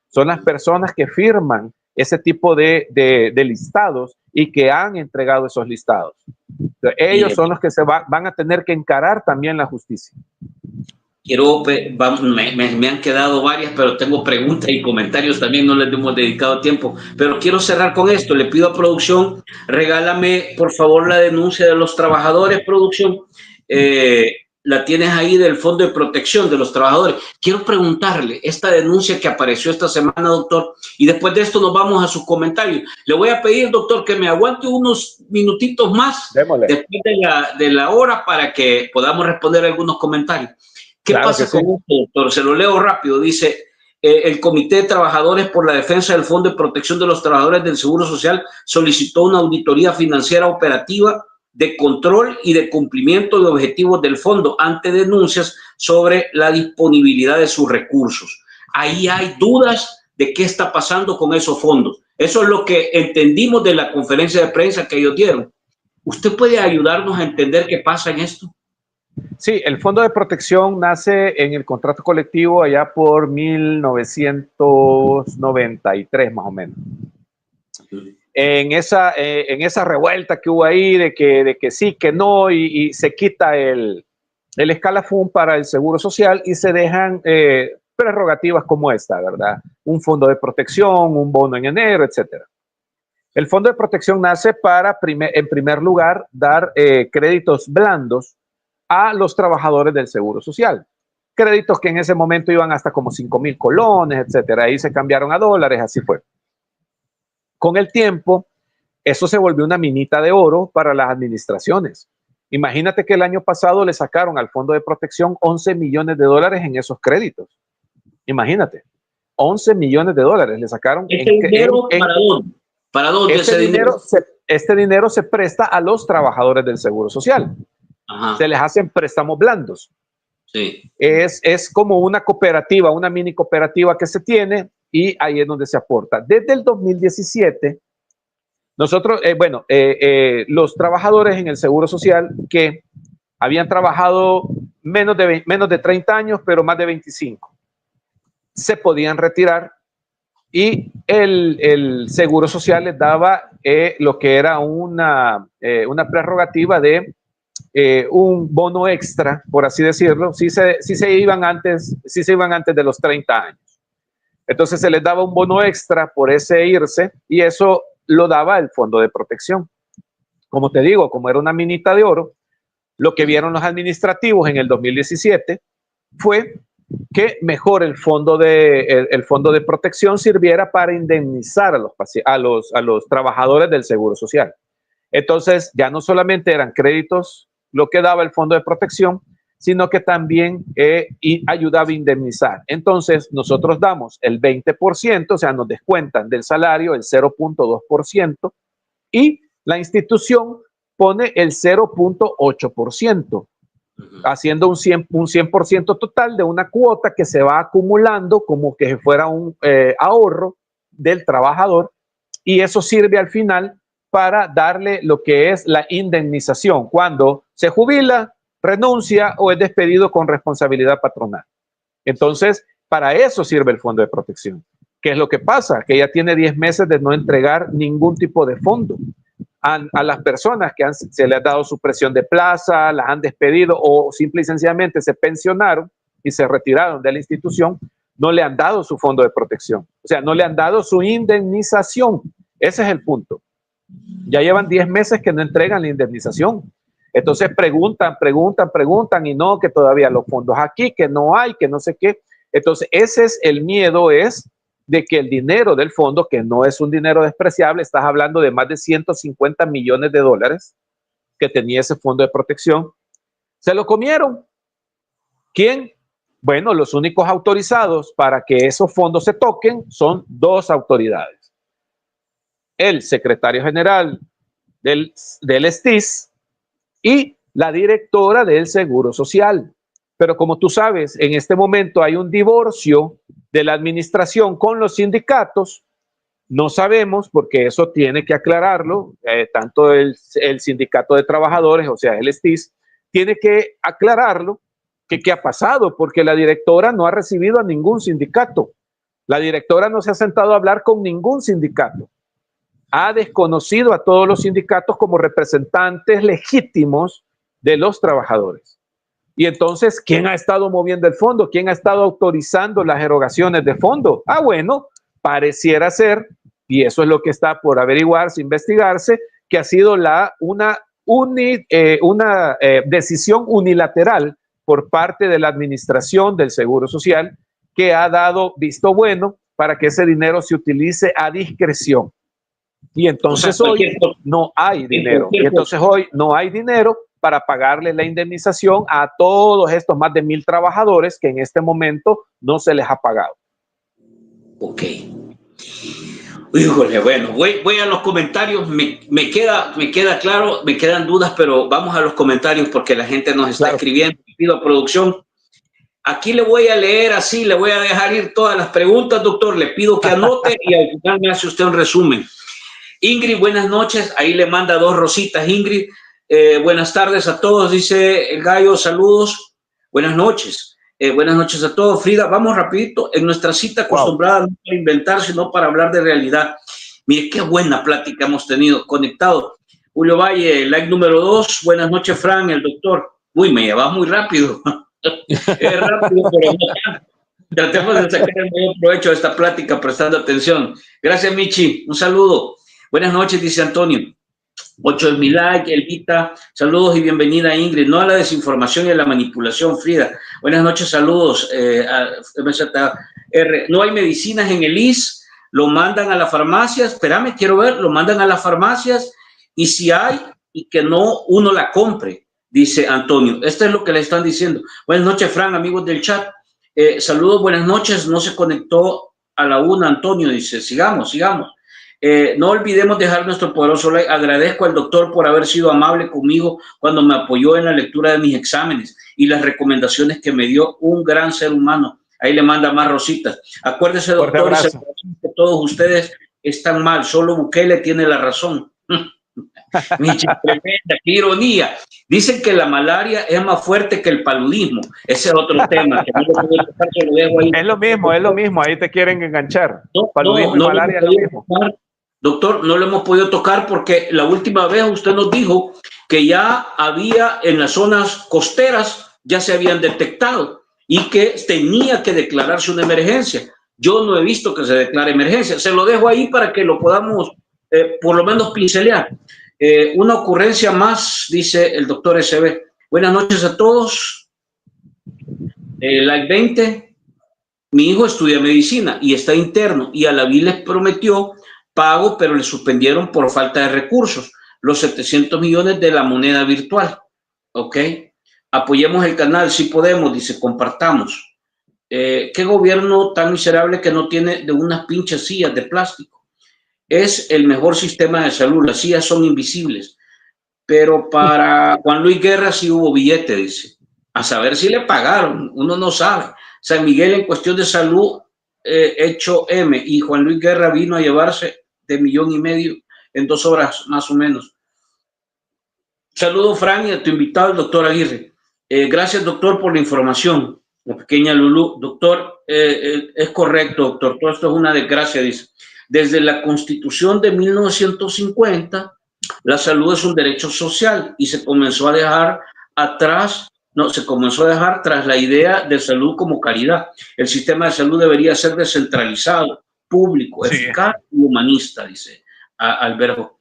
Son las personas que firman ese tipo de listados y que han entregado esos listados. Entonces, ellos son los que van a tener que encarar también la justicia. Me han quedado varias, pero tengo preguntas y comentarios también, no les hemos dedicado tiempo, pero quiero cerrar con esto. Le pido a producción, regálame por favor la denuncia de los trabajadores, producción. La tienes ahí del Fondo de Protección de los Trabajadores. Quiero preguntarle esta denuncia que apareció esta semana, doctor, y después de esto nos vamos a sus comentarios. Le voy a pedir, doctor, que me aguante unos minutitos más después de la hora para que podamos responder algunos comentarios. ¿Qué pasa con esto, doctor? Se lo leo rápido. Dice, el Comité de Trabajadores por la Defensa del Fondo de Protección de los Trabajadores del Seguro Social solicitó una auditoría financiera operativa de control y de cumplimiento de objetivos del fondo ante denuncias sobre la disponibilidad de sus recursos. Ahí hay dudas de qué está pasando con esos fondos. Eso es lo que entendimos de la conferencia de prensa que ellos dieron. ¿Usted puede ayudarnos a entender qué pasa en esto? Sí, el Fondo de Protección nace en el contrato colectivo allá por 1993 más o menos. En esa revuelta que hubo ahí de que sí, que no, y se quita el escalafón para el Seguro Social y se dejan prerrogativas como esta, ¿verdad? Un fondo de protección, un bono en enero, etcétera. El Fondo de Protección nace para, en primer lugar, dar créditos blandos a los trabajadores del Seguro Social. Créditos que en ese momento iban hasta como 5,000 colones, etcétera. Ahí se cambiaron a dólares, así fue. Con el tiempo, eso se volvió una minita de oro para las administraciones. Imagínate que el año pasado le sacaron al Fondo de Protección 11 millones de dólares en esos créditos. Imagínate, 11 millones de dólares le sacaron. ¿Para dónde ese dinero? Este dinero se presta a los trabajadores del Seguro Social. Ajá. Se les hacen préstamos blandos. Sí. Es como una cooperativa, una mini cooperativa que se tiene y ahí es donde se aporta. Desde el 2017, nosotros, los trabajadores en el Seguro Social que habían trabajado menos de 30 años, pero más de 25, se podían retirar y el Seguro Social les daba lo que era una prerrogativa de un bono extra, por así decirlo, si se iban antes de los 30 años. Entonces se les daba un bono extra por ese irse y eso lo daba el Fondo de Protección. Como te digo, como era una minita de oro, lo que vieron los administrativos en el 2017 fue que mejor el Fondo de Protección sirviera para indemnizar a los trabajadores del Seguro Social. Entonces ya no solamente eran créditos lo que daba el Fondo de Protección, sino que también ayudaba a indemnizar. Entonces, nosotros damos el 20%, o sea, nos descuentan del salario el 0.2% y la institución pone el 0.8%, haciendo un 100% total de una cuota que se va acumulando como que fuera un ahorro del trabajador y eso sirve al final para darle lo que es la indemnización cuando se jubila, renuncia o es despedido con responsabilidad patronal. Entonces, para eso sirve el Fondo de Protección. ¿Qué es lo que pasa? Que ya tiene 10 meses de no entregar ningún tipo de fondo a las personas que se les ha dado supresión de plaza, las han despedido o simple y sencillamente se pensionaron y se retiraron de la institución, no le han dado su Fondo de Protección. O sea, no le han dado su indemnización. Ese es el punto. Ya llevan 10 meses que no entregan la indemnización. Entonces preguntan y no, que todavía los fondos aquí, que no hay, que no sé qué. Entonces ese es el miedo, es de que el dinero del fondo, que no es un dinero despreciable, estás hablando de más de 150 millones de dólares que tenía ese fondo de protección, se lo comieron. ¿Quién? Bueno, los únicos autorizados para que esos fondos se toquen son dos autoridades. El secretario general del STIS y la directora del Seguro Social. Pero como tú sabes, en este momento hay un divorcio de la administración con los sindicatos. No sabemos, porque eso tiene que aclararlo, tanto el sindicato de trabajadores, o sea, el STIS, tiene que aclararlo, que qué ha pasado, porque la directora no ha recibido a ningún sindicato. La directora no se ha sentado a hablar con ningún sindicato. Ha desconocido a todos los sindicatos como representantes legítimos de los trabajadores. Y entonces, ¿quién ha estado moviendo el fondo? ¿Quién ha estado autorizando las erogaciones de fondo? Ah, bueno, pareciera ser, y eso es lo que está por averiguarse, investigarse, que ha sido una decisión unilateral por parte de la administración del Seguro Social, que ha dado visto bueno para que ese dinero se utilice a discreción. Y entonces hoy no hay dinero. Y entonces hoy no hay dinero para pagarle la indemnización a todos estos más de 1,000 trabajadores que en este momento no se les ha pagado. Ok. Híjole, bueno, voy a los comentarios. Me queda claro, me quedan dudas, pero vamos a los comentarios porque la gente nos está escribiendo. Pido a producción. Aquí le voy a leer así, le voy a dejar ir todas las preguntas, doctor. Le pido que anote y al final me hace usted un resumen. Ingrid, buenas noches. Ahí le manda 2 rositas, Ingrid. Buenas tardes a todos, dice el gallo. Saludos. Buenas noches. Buenas noches a todos. Frida, vamos rapidito. En nuestra cita acostumbrada no para inventar, sino para hablar de realidad. Mire, qué buena plática hemos tenido. Conectado. Julio Valle, like número 2. Buenas noches, Fran, el doctor. Uy, me llevas muy rápido. Es rápido, pero no. Tratemos de sacar el mayor provecho de esta plática prestando atención. Gracias, Michi. Un saludo. Buenas noches, dice Antonio. 8 es mi like, Elvita. Saludos y bienvenida, Ingrid. No a la desinformación y a la manipulación, Frida. Buenas noches, saludos. MZR. No hay medicinas en el IS, lo mandan a las farmacias. Espérame, quiero ver. Lo mandan a las farmacias y si hay y que no, uno la compre, dice Antonio. Esto es lo que le están diciendo. Buenas noches, Fran, amigos del chat. Saludos, buenas noches. No se conectó a la 1, Antonio, dice. Sigamos. No olvidemos dejar nuestro poderoso like. Agradezco al doctor por haber sido amable conmigo cuando me apoyó en la lectura de mis exámenes y las recomendaciones que me dio. Un gran ser humano. Ahí le manda más rositas. Acuérdese, doctor, que todos ustedes están mal. Solo Bukele tiene la razón. Michi, tremenda, qué ironía. Dicen que la malaria es más fuerte que el paludismo. Ese es otro tema. Que no lo puedo tocar, se lo dejo ahí. Es lo mismo. Ahí te quieren enganchar. Paludismo y malaria es lo mismo. Doctor, no lo hemos podido tocar porque la última vez usted nos dijo que ya había en las zonas costeras, ya se habían detectado y que tenía que declararse una emergencia. Yo no he visto que se declare emergencia. Se lo dejo ahí para que lo podamos por lo menos pincelear. Una ocurrencia más, dice el doctor SB. Buenas noches a todos. Like 20. Mi hijo estudia medicina y está interno y a la VI les prometió pago, pero le suspendieron por falta de recursos, los 700 millones de la moneda virtual. ¿Ok? Apoyemos el canal, si podemos, dice, compartamos. ¿Qué gobierno tan miserable que no tiene de unas pinches sillas de plástico? Es el mejor sistema de salud, las sillas son invisibles, pero para Juan Luis Guerra sí hubo billete, dice. A saber si le pagaron, uno no sabe. San Miguel en cuestión de salud, hecho M, y Juan Luis Guerra vino a llevarse de 1,5 millones en 2 horas más o menos. Saludo, Fran, y a tu invitado, el doctor Aguirre. Gracias, doctor, por la información. La pequeña Lulú. Doctor, es correcto, doctor. Todo esto es una desgracia, dice. Desde la Constitución de 1950, la salud es un derecho social y se comenzó a dejar atrás. Se comenzó a dejar tras la idea de salud como caridad. El sistema de salud debería ser descentralizado, público, eficaz y humanista, dice Alberto.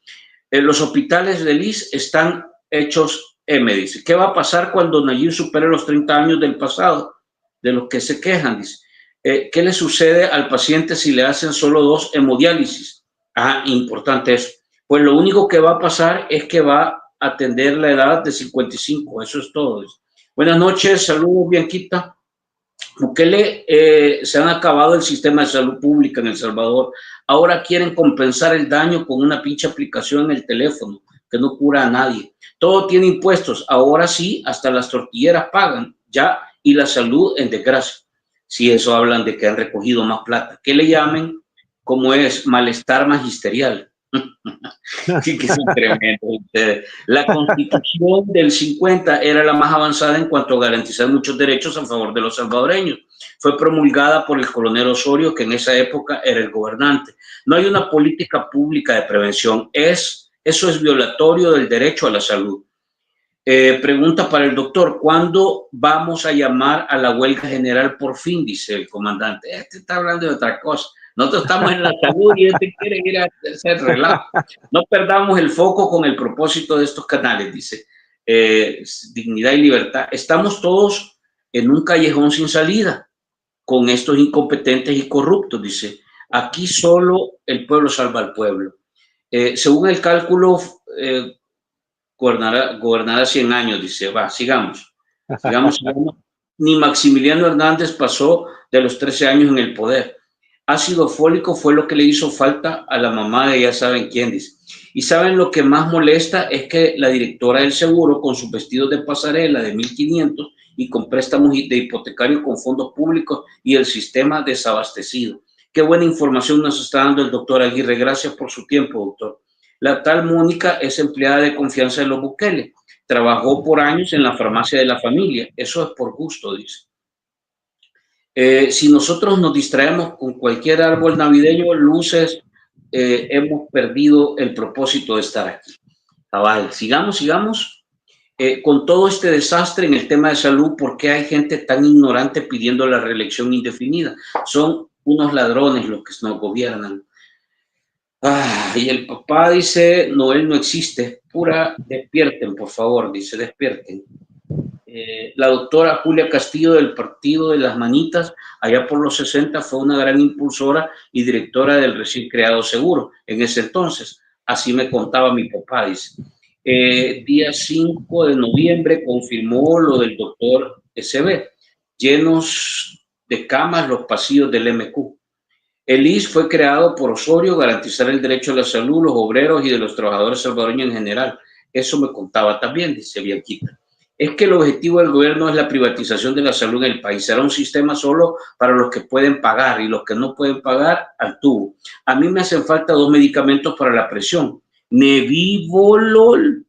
Los hospitales del IS están hechos M, dice. ¿Qué va a pasar cuando Nayib supere los 30 años del pasado? De los que se quejan, dice. ¿Qué le sucede al paciente si le hacen solo 2 hemodiálisis? Ah, importante eso. Pues lo único que va a pasar es que va a atender la edad de 55. Eso es todo. Buenas noches, saludos, Bianquita. Bukele, se han acabado el sistema de salud pública en El Salvador. Ahora quieren compensar el daño con una pinche aplicación en el teléfono que no cura a nadie. Todo tiene impuestos. Ahora sí, hasta las tortilleras pagan ya y la salud en desgracia. Si eso hablan de que han recogido más plata. Que le llamen, como es, malestar magisterial. Sí, que son tremendos. La Constitución del 50 era la más avanzada en cuanto a garantizar muchos derechos a favor de los salvadoreños. Fue promulgada por el coronel Osorio, que en esa época era el gobernante. No hay una política pública de prevención. Eso es violatorio del derecho a la salud. Pregunta para el doctor: ¿cuándo vamos a llamar a la huelga general por fin? Dice el comandante. Este está hablando de otra cosa. Nosotros estamos en la salud y este quiere ir a hacer relajo. No perdamos el foco con el propósito de estos canales, dice. Dignidad y libertad. Estamos todos en un callejón sin salida con estos incompetentes y corruptos, dice. Aquí solo el pueblo salva al pueblo. Según el cálculo, gobernará 100 años, dice. Va, sigamos. Ni Maximiliano Hernández pasó de los 13 años en el poder. Ácido fólico fue lo que le hizo falta a la mamá de ya saben quién, dice. Y saben lo que más molesta es que la directora del seguro, con sus vestidos de pasarela de 1.500 y con préstamos de hipotecario con fondos públicos y el sistema desabastecido. Qué buena información nos está dando el doctor Aguirre. Gracias por su tiempo, doctor. La tal Mónica es empleada de confianza de los Bukele. Trabajó por años en la farmacia de la familia. Eso es por gusto, dice. Si nosotros nos distraemos con cualquier árbol navideño, luces, hemos perdido el propósito de estar aquí. Cabal, sigamos. Con todo este desastre en el tema de salud, ¿por qué hay gente tan ignorante pidiendo la reelección indefinida? Son unos ladrones los que nos gobiernan. Y el papá dice: Noel no existe. Pura, despierten, por favor, dice, despierten. La doctora Julia Castillo del Partido de las Manitas, allá por los 60, fue una gran impulsora y directora del recién creado seguro en ese entonces. Así me contaba mi papá, dice. Día 5 de noviembre confirmó lo del doctor SB. Llenos de camas los pasillos del MQ. El ISSSTE fue creado por Osorio, garantizar el derecho a la salud, los obreros y de los trabajadores salvadoreños en general. Eso me contaba también, dice Bianquita. Es que el objetivo del gobierno es la privatización de la salud en el país. Será un sistema solo para los que pueden pagar y los que no pueden pagar al tubo. A mí me hacen falta 2 medicamentos para la presión. Nebivolol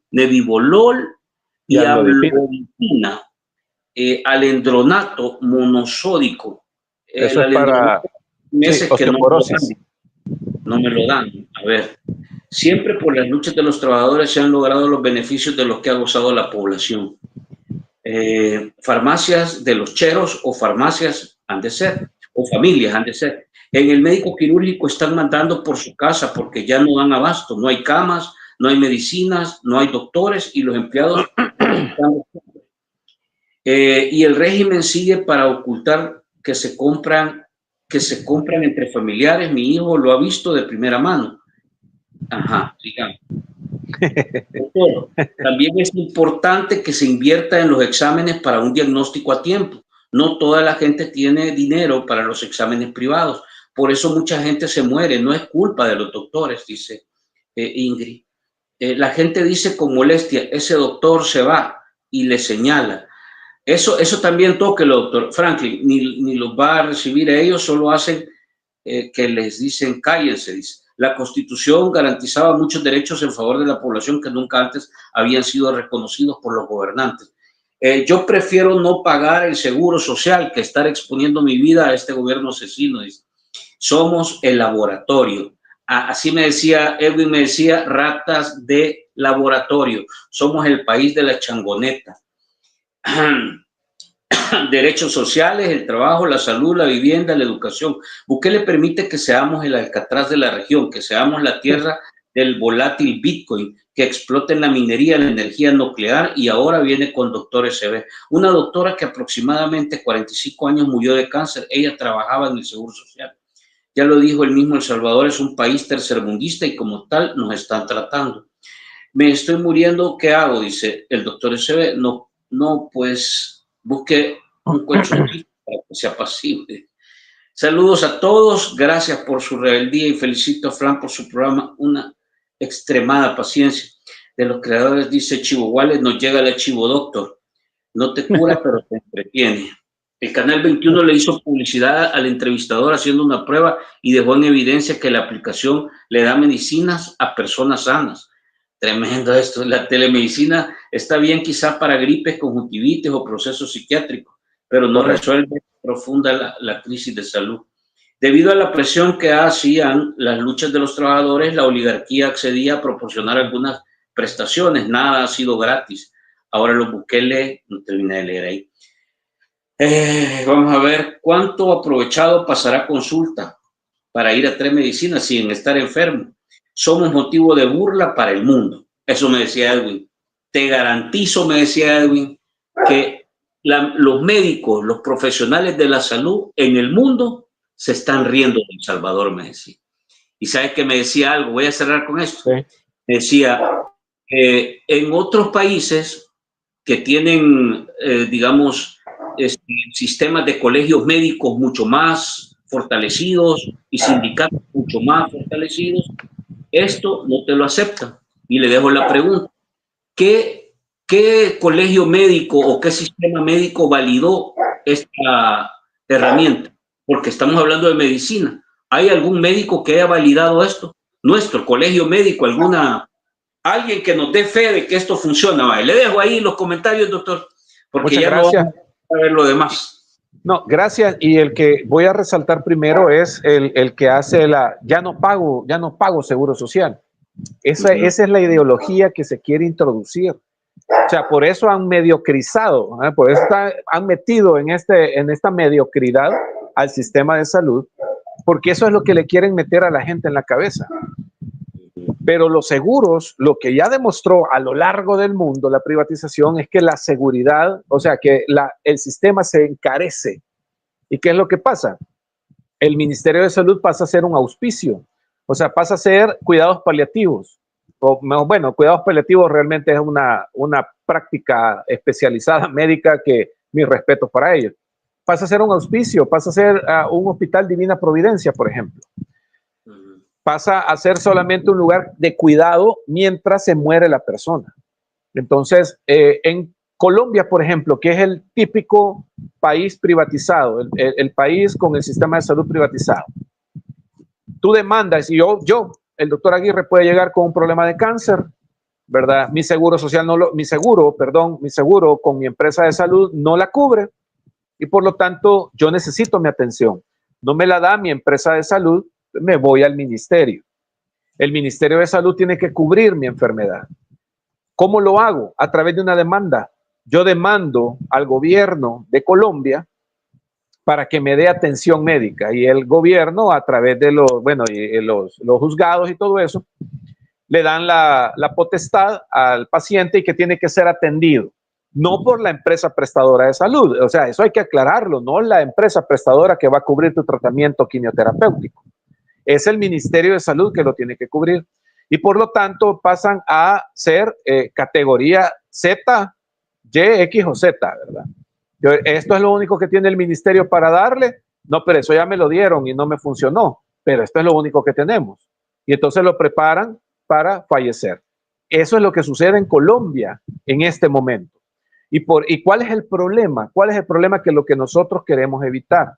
y amlodipina. Alendronato monosódico. Eso es para meses que no me lo dan. A ver, siempre por las luchas de los trabajadores se han logrado los beneficios de los que ha gozado la población. Farmacias de los cheros o farmacias han de ser, o familias han de ser. En el médico quirúrgico están mandando por su casa porque ya no dan abasto, no hay camas, no hay medicinas, no hay doctores y los empleados están... y el régimen sigue para ocultar que se compran entre familiares. Mi hijo lo ha visto de primera mano. Ajá, digamos. Doctor, también es importante que se invierta en los exámenes para un diagnóstico a tiempo. No toda la gente tiene dinero para los exámenes privados. Por eso mucha gente se muere. No es culpa de los doctores, dice Ingrid. La gente dice con molestia: ese doctor se va, y le señala. Eso también tóquelo, doctor Franklin. Ni los va a recibir a ellos, solo hacen que les dicen cállense, dice. La Constitución garantizaba muchos derechos en favor de la población que nunca antes habían sido reconocidos por los gobernantes. Yo prefiero no pagar el seguro social que estar exponiendo mi vida a este gobierno asesino, dice. Somos el laboratorio. Así me decía Edwin, me decía: ratas de laboratorio. Somos el país de la changoneta. Derechos sociales, el trabajo, la salud, la vivienda, la educación. Bukele permite que seamos el Alcatraz de la región, que seamos la tierra del volátil Bitcoin, que explota en la minería, la energía nuclear, y ahora viene con Dr. SB. Una doctora que aproximadamente 45 años murió de cáncer. Ella trabajaba en el Seguro Social. Ya lo dijo el mismo El Salvador, es un país tercermundista y como tal nos están tratando. Me estoy muriendo, ¿qué hago? Dice el Dr. SB. No, pues busque un colchoncito para que sea apacible. Saludos a todos, gracias por su rebeldía y felicito a Fran por su programa, una extremada paciencia. De los creadores, dice Chivo Wales, nos llega el Chivo Doctor. No te cura, pero te entretiene. El Canal 21 le hizo publicidad al entrevistador haciendo una prueba y dejó en evidencia que la aplicación le da medicinas a personas sanas. Tremendo esto. La telemedicina está bien quizás para gripes, conjuntivitis o procesos psiquiátricos, pero no resuelve profunda la crisis de salud. Debido a la presión que hacían las luchas de los trabajadores, la oligarquía accedía a proporcionar algunas prestaciones. Nada ha sido gratis. Ahora los Bukele, no terminé de leer ahí. Vamos a ver cuánto aprovechado pasará consulta para ir a telemedicina sin estar enfermo. Somos motivo de burla para el mundo. Eso me decía Edwin. Te garantizo, me decía Edwin, que los médicos, los profesionales de la salud en el mundo se están riendo de El Salvador, me decía. Y sabes que me decía algo, voy a cerrar con esto. Sí. Me decía, en otros países que tienen, digamos, sistemas de colegios médicos mucho más fortalecidos y sindicatos mucho más fortalecidos, esto no te lo aceptan. Y le dejo la pregunta, ¿qué colegio médico o qué sistema médico validó esta herramienta? Porque estamos hablando de medicina. ¿Hay algún médico que haya validado esto? Nuestro colegio médico, alguien que nos dé fe de que esto funciona. Vale. Le dejo ahí los comentarios, doctor, porque muchas ya gracias. No vamos a ver lo demás. No, gracias. Y el que voy a resaltar primero es el que hace ya no pago seguro social. Esa es la ideología que se quiere introducir. O sea, por eso han mediocrizado, por eso han metido en esta mediocridad al sistema de salud, porque eso es lo que le quieren meter a la gente en la cabeza. Pero los seguros, lo que ya demostró a lo largo del mundo la privatización es que la seguridad, o sea, que el sistema se encarece. ¿Y qué es lo que pasa? El Ministerio de Salud pasa a ser un auspicio, o sea, pasa a ser cuidados paliativos. Bueno, cuidados paliativos realmente es una práctica especializada médica que mis respetos para ellos. Pasa a ser un auspicio, pasa a ser un hospital Divina Providencia, por ejemplo. Pasa a ser solamente un lugar de cuidado mientras se muere la persona. Entonces, en Colombia, por ejemplo, que es el típico país privatizado, el país con el sistema de salud privatizado, tú demandas y el doctor Aguirre puede llegar con un problema de cáncer, ¿verdad? Mi seguro social mi seguro con mi empresa de salud no la cubre y por lo tanto yo necesito mi atención. No me la da mi empresa de salud, me voy al ministerio. El Ministerio de Salud tiene que cubrir mi enfermedad. ¿Cómo lo hago? A través de una demanda. Yo demando al gobierno de Colombia para que me dé atención médica y el gobierno a través de los juzgados y todo eso le dan la potestad al paciente y que tiene que ser atendido, no por la empresa prestadora de salud. O sea, eso hay que aclararlo, no la empresa prestadora que va a cubrir tu tratamiento quimioterapéutico. Es el Ministerio de Salud que lo tiene que cubrir y por lo tanto pasan a ser categoría Z, Y, X o Z, ¿verdad? Esto es lo único que tiene el ministerio para darle. No, pero eso ya me lo dieron y no me funcionó, pero esto es lo único que tenemos. Y entonces lo preparan para fallecer. Eso es lo que sucede en Colombia en este momento. ¿Y cuál es el problema? ¿Cuál es el problema? Que lo que nosotros queremos evitar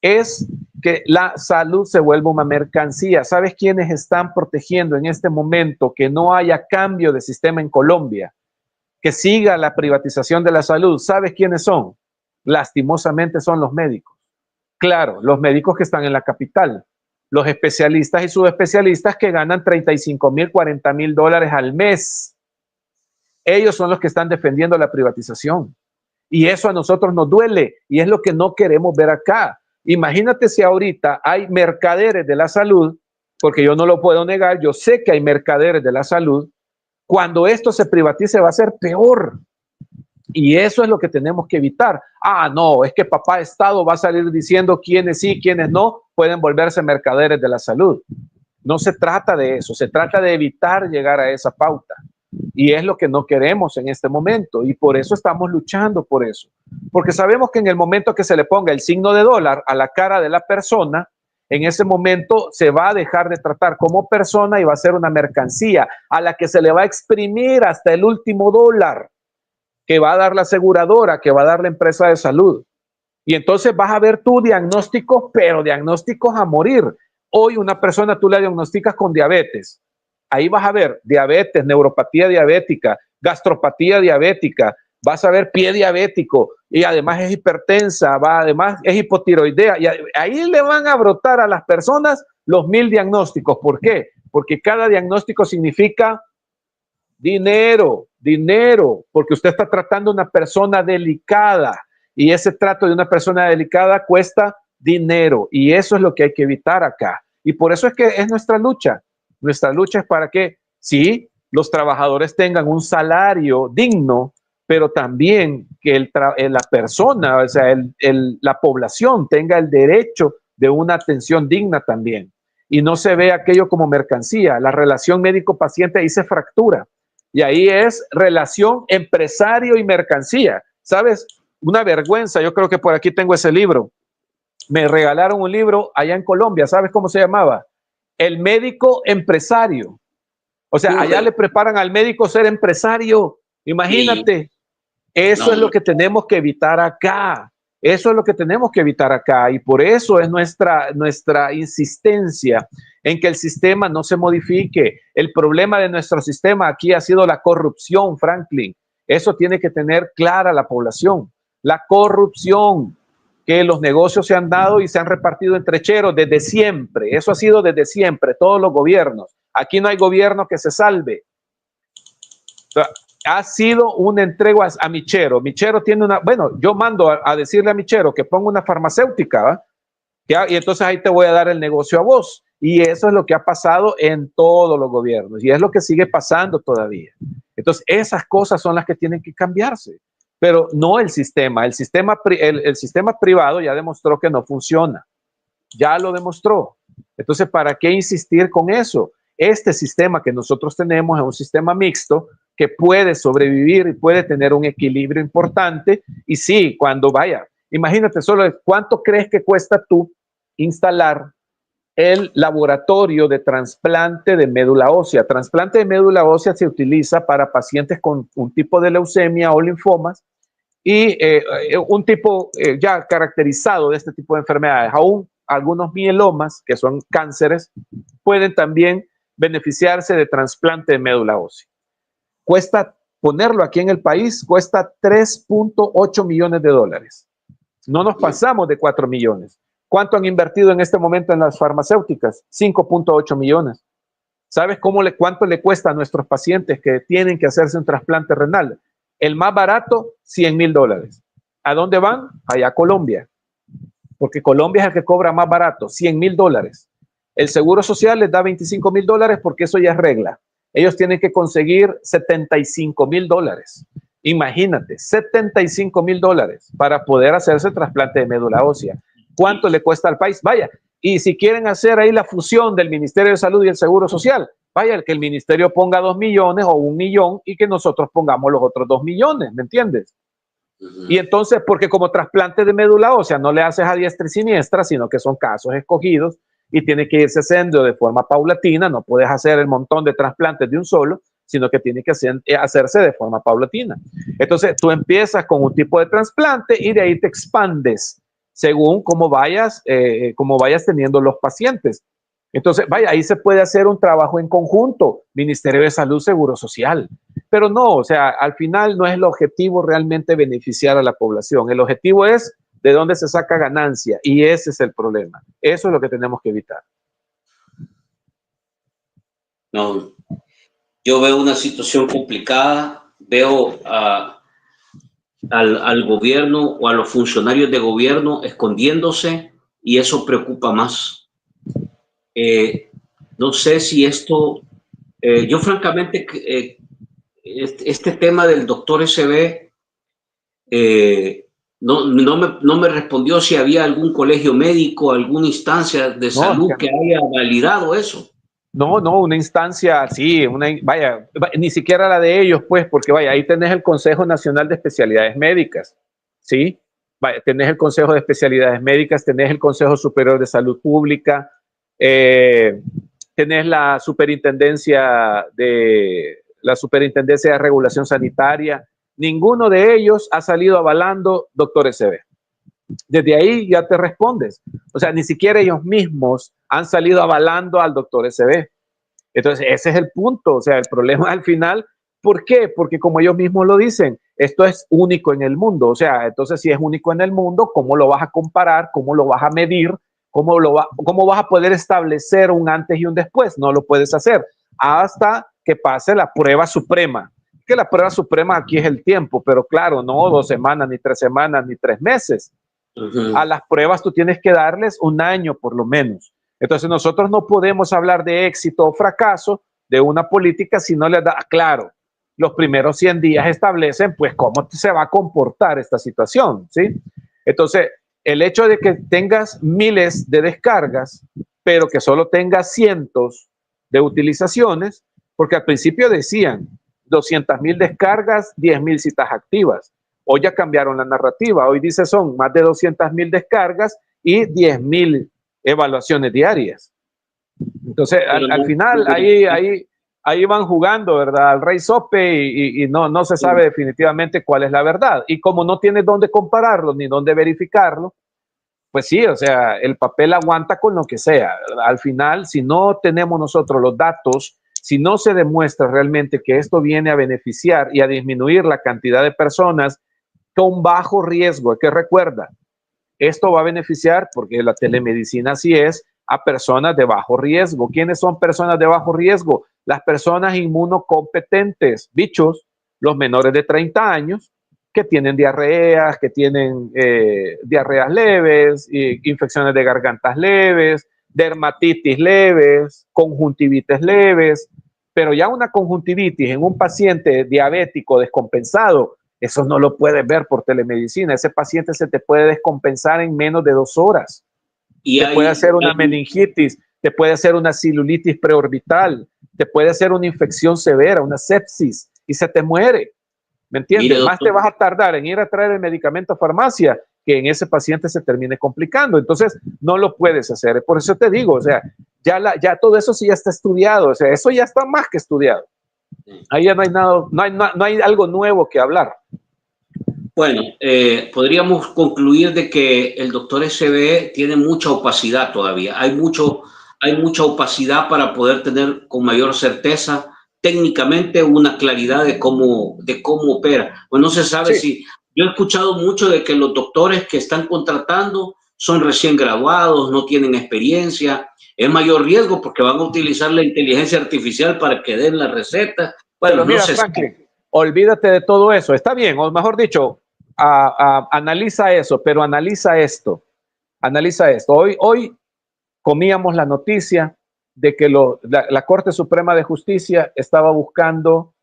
es que la salud se vuelva una mercancía. ¿Sabes quiénes están protegiendo en este momento que no haya cambio de sistema en Colombia? Que siga la privatización de la salud. ¿Sabes quiénes son? Lastimosamente son los médicos. Claro, los médicos que están en la capital, los especialistas y subespecialistas que ganan 35,000, 40,000 dólares al mes. Ellos son los que están defendiendo la privatización. Y eso a nosotros nos duele y es lo que no queremos ver acá. Imagínate si ahorita hay mercaderes de la salud porque yo no lo puedo negar, yo sé que hay mercaderes de la salud. Cuando esto se privatice va a ser peor. Y eso es lo que tenemos que evitar. Ah, no, es que papá Estado va a salir diciendo quiénes sí, quiénes no pueden volverse mercaderes de la salud. No se trata de eso, se trata de evitar llegar a esa pauta. Y es lo que no queremos en este momento. Y por eso estamos luchando por eso. Porque sabemos que en el momento que se le ponga el signo de dólar a la cara de la persona, en ese momento se va a dejar de tratar como persona y va a ser una mercancía a la que se le va a exprimir hasta el último dólar que va a dar la aseguradora, que va a dar la empresa de salud. Y entonces vas a ver tu diagnóstico, pero diagnósticos a morir. Hoy una persona tú la diagnosticas con diabetes. Ahí vas a ver diabetes, neuropatía diabética, gastropatía diabética, vas a ver pie diabético y además es hipertensa, además es hipotiroidea. Y ahí le van a brotar a las personas los 1000 diagnósticos. ¿Por qué? Porque cada diagnóstico significa dinero, porque usted está tratando a una persona delicada y ese trato de una persona delicada cuesta dinero y eso es lo que hay que evitar acá. Y por eso es que es nuestra lucha. Nuestra lucha es para que, sí, los trabajadores tengan un salario digno, pero también que la persona, o sea, la población tenga el derecho de una atención digna también. Y no se ve aquello como mercancía. La relación médico-paciente ahí se fractura. Y ahí es relación empresario y mercancía. ¿Sabes? Una vergüenza. Yo creo que por aquí tengo ese libro. Me regalaron un libro allá en Colombia. ¿Sabes cómo se llamaba? El médico empresario. O sea, allá le preparan al médico ser empresario. Imagínate. Eso es lo que tenemos que evitar acá. Eso es lo que tenemos que evitar acá. Y por eso es nuestra insistencia en que el sistema no se modifique. El problema de nuestro sistema aquí ha sido la corrupción, Franklin. Eso tiene que tener clara la población. La corrupción, que los negocios se han dado y se han repartido entre cheros desde siempre. Eso ha sido desde siempre, todos los gobiernos. Aquí no hay gobierno que se salve. O sea, ha sido un entrego a Michero. Michero tiene una, bueno, yo mando a decirle a Michero que ponga una farmacéutica, ¿va? Y entonces ahí te voy a dar el negocio a vos. Y eso es lo que ha pasado en todos los gobiernos y es lo que sigue pasando todavía. Entonces esas cosas son las que tienen que cambiarse, pero no el sistema. El sistema privado ya demostró que no funciona. Ya lo demostró. Entonces, ¿para qué insistir con eso? Este sistema que nosotros tenemos es un sistema mixto que puede sobrevivir y puede tener un equilibrio importante. Y sí, cuando vaya, imagínate solo cuánto crees que cuesta tú instalar el laboratorio de trasplante de médula ósea. Trasplante de médula ósea se utiliza para pacientes con un tipo de leucemia o linfomas y un tipo ya caracterizado de este tipo de enfermedades. Aún algunos mielomas, que son cánceres, pueden también beneficiarse de trasplante de médula ósea. Cuesta ponerlo aquí en el país, cuesta 3.8 millones de dólares. No nos pasamos de 4 millones. ¿Cuánto han invertido en este momento en las farmacéuticas? 5.8 millones. ¿Sabes cuánto le cuesta a nuestros pacientes que tienen que hacerse un trasplante renal? El más barato, $100,000. ¿A dónde van? Allá a Colombia. Porque Colombia es el que cobra más barato, $100,000. El Seguro Social les da $25,000 porque eso ya es regla. Ellos tienen que conseguir $75,000. Imagínate, $75,000 para poder hacerse el trasplante de médula ósea. ¿Cuánto le cuesta al país? Vaya, y si quieren hacer ahí la fusión del Ministerio de Salud y el Seguro Social, vaya, que el ministerio ponga 2 millones o 1 millón y que nosotros pongamos los otros 2 millones, ¿me entiendes? Y entonces, porque como trasplante de médula ósea no le haces a diestra y siniestra, sino que son casos escogidos y tiene que irse haciendo de forma paulatina, no puedes hacer el montón de trasplantes de un solo, sino que tiene que hacerse de forma paulatina. Entonces, tú empiezas con un tipo de trasplante y de ahí te expandes según cómo vayas teniendo los pacientes. Entonces, vaya, ahí se puede hacer un trabajo en conjunto, Ministerio de Salud, Seguro Social. Pero no, o sea, al final no es el objetivo realmente beneficiar a la población. El objetivo es de dónde se saca ganancia y ese es el problema. Eso es lo que tenemos que evitar. No, yo veo una situación complicada, veo al gobierno o a los funcionarios de gobierno escondiéndose y eso preocupa más. No sé si esto, yo francamente, este tema del doctor SB, no me respondió si había algún colegio médico, alguna instancia de salud que haya validado eso. No, una instancia, sí, vaya, ni siquiera la de ellos, pues, porque vaya, ahí tenés el Consejo Nacional de Especialidades Médicas, ¿sí? Vaya, tenés el Consejo de Especialidades Médicas, tenés el Consejo Superior de Salud Pública, tenés la Superintendencia de Regulación Sanitaria. Ninguno de ellos ha salido avalando doctor SB. Desde ahí ya te respondes. O sea, ni siquiera ellos mismos han salido avalando al doctor SB. Entonces, ese es el punto. O sea, el problema al final, ¿por qué? Porque como ellos mismos lo dicen, esto es único en el mundo. O sea, entonces si es único en el mundo, ¿cómo lo vas a comparar? ¿Cómo lo vas a medir? ¿Cómo vas a poder establecer un antes y un después? No lo puedes hacer hasta que pase la prueba suprema. Que la prueba suprema aquí es el tiempo, pero claro, no 2 semanas, ni 3 semanas, ni 3 meses. A las pruebas tú tienes que darles 1 año por lo menos. Entonces nosotros no podemos hablar de éxito o fracaso de una política si no les da claro. Los primeros 100 días establecen pues cómo se va a comportar esta situación, ¿sí? Entonces, el hecho de que tengas miles de descargas, pero que solo tengas cientos de utilizaciones, porque al principio decían 200,000 descargas, 10,000 citas activas. Hoy ya cambiaron la narrativa. Hoy dice son más de 200,000 descargas y 10,000 evaluaciones diarias. Entonces, al final, ahí van jugando, ¿verdad? Al rey sope y no se sabe definitivamente cuál es la verdad. Y como no tienes dónde compararlo ni dónde verificarlo, pues sí, o sea, el papel aguanta con lo que sea. Al final, si no tenemos nosotros los datos, si no se demuestra realmente que esto viene a beneficiar y a disminuir la cantidad de personas con bajo riesgo, que recuerda, esto va a beneficiar, porque la telemedicina así es, a personas de bajo riesgo. ¿Quiénes son personas de bajo riesgo? Las personas inmunocompetentes, bichos, los menores de 30 años, que tienen diarreas, que tienen diarreas leves, infecciones de gargantas leves, dermatitis leves, conjuntivitis leves, pero ya una conjuntivitis en un paciente diabético descompensado, eso no lo puedes ver por telemedicina. Ese paciente se te puede descompensar en menos de 2 horas. Te puede hacer una meningitis, te puede hacer una celulitis preorbital, te puede hacer una infección severa, una sepsis, y se te muere. ¿Me entiendes? Más te vas a tardar en ir a traer el medicamento a farmacia que en ese paciente se termine complicando. Entonces, no lo puedes hacer. Por eso te digo, o sea, ya todo eso sí ya está estudiado. O sea, eso ya está más que estudiado. Ahí ya no hay nada, no hay algo nuevo que hablar. Bueno, podríamos concluir de que el doctor SB tiene mucha opacidad todavía. Hay mucha opacidad para poder tener con mayor certeza técnicamente una claridad de cómo opera. Pues no se sabe si... Yo he escuchado mucho de que los doctores que están contratando son recién graduados, no tienen experiencia. Es mayor riesgo porque van a utilizar la inteligencia artificial para que den la receta. Bueno, pero mira, no sé. Franklin, olvídate de todo eso. Está bien, o mejor dicho, analiza eso, pero analiza esto. Analiza esto. Hoy comíamos la noticia de que la Corte Suprema de Justicia estaba buscando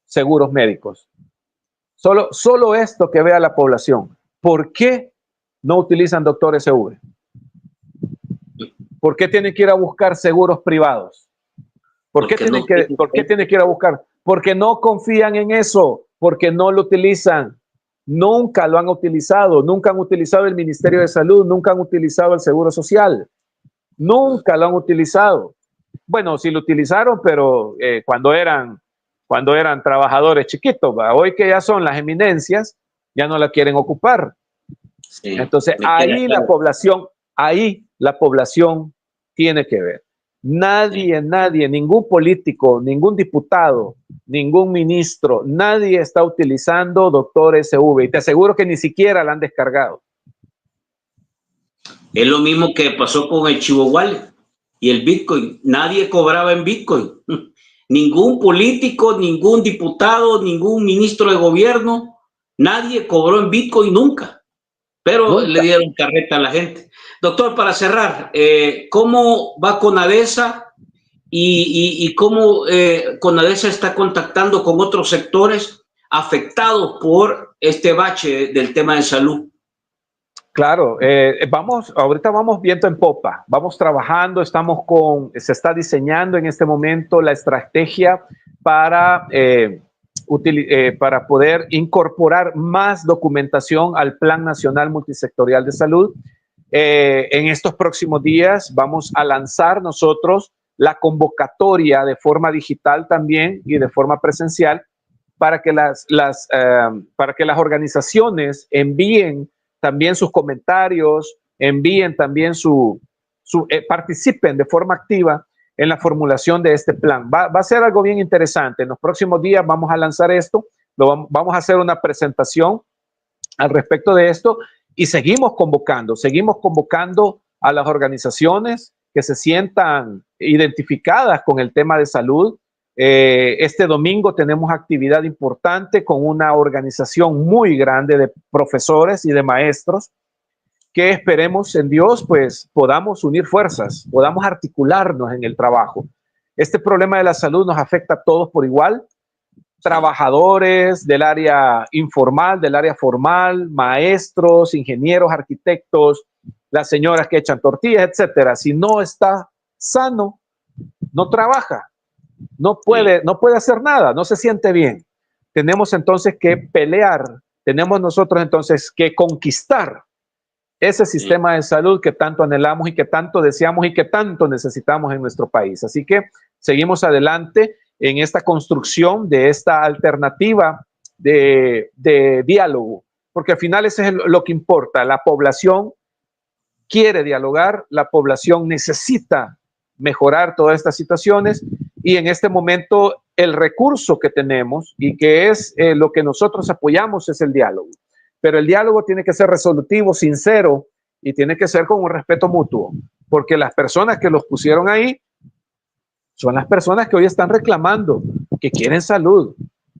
seguros médicos. Solo esto que vea la población. ¿Por qué no utilizan doctor SV? ¿Por qué tienen que ir a buscar seguros privados? ¿Por qué tienen que ir a buscar? Porque no confían en eso, porque no lo utilizan. Nunca lo han utilizado, nunca han utilizado el Ministerio de Salud, nunca han utilizado el Seguro Social. Nunca lo han utilizado. Bueno, sí lo utilizaron, pero cuando eran trabajadores chiquitos, ¿va? Hoy que ya son las eminencias, ya no la quieren ocupar. Sí, entonces ahí la población tiene que ver. Nadie, ningún político, ningún diputado, ningún ministro, nadie está utilizando doctor SV. Y te aseguro que ni siquiera la han descargado. Es lo mismo que pasó con el Chivo Wallet y el Bitcoin. Nadie cobraba en Bitcoin. Ningún político, ningún diputado, ningún ministro de gobierno, nadie cobró en Bitcoin nunca. Pero nunca le dieron carreta a la gente. Doctor, para cerrar, ¿cómo va Conadesa y cómo CONADESA está contactando con otros sectores afectados por este bache del tema de salud. Claro, ahorita vamos viento en popa, vamos trabajando, se está diseñando en este momento la estrategia para poder incorporar más documentación al Plan Nacional Multisectorial de Salud. En estos próximos días vamos a lanzar nosotros la convocatoria de forma digital también y de forma presencial para que las organizaciones envíen también sus comentarios, envíen también participen de forma activa en la formulación de este plan. Va a ser algo bien interesante. En los próximos días vamos a lanzar esto, vamos a hacer una presentación al respecto de esto y seguimos convocando a las organizaciones que se sientan identificadas con el tema de salud. Este domingo tenemos actividad importante con una organización muy grande de profesores y de maestros que esperemos en Dios pues podamos unir fuerzas, podamos articularnos en el trabajo. Este problema de la salud nos afecta a todos por igual, trabajadores del área informal, del área formal, maestros, ingenieros, arquitectos, las señoras que echan tortillas, etcétera. Si no está sano, no trabaja, no puede hacer nada, no se siente bien. Tenemos entonces que pelear, tenemos nosotros entonces que conquistar ese sistema de salud que tanto anhelamos y que tanto deseamos y que tanto necesitamos en nuestro país. Así que seguimos adelante en esta construcción de esta alternativa de diálogo, porque al final eso es lo que importa. La población quiere dialogar, la población necesita mejorar todas estas situaciones y en este momento el recurso que tenemos y que es lo que nosotros apoyamos es el diálogo. Pero el diálogo tiene que ser resolutivo, sincero y tiene que ser con un respeto mutuo, porque las personas que los pusieron ahí son las personas que hoy están reclamando, que quieren salud,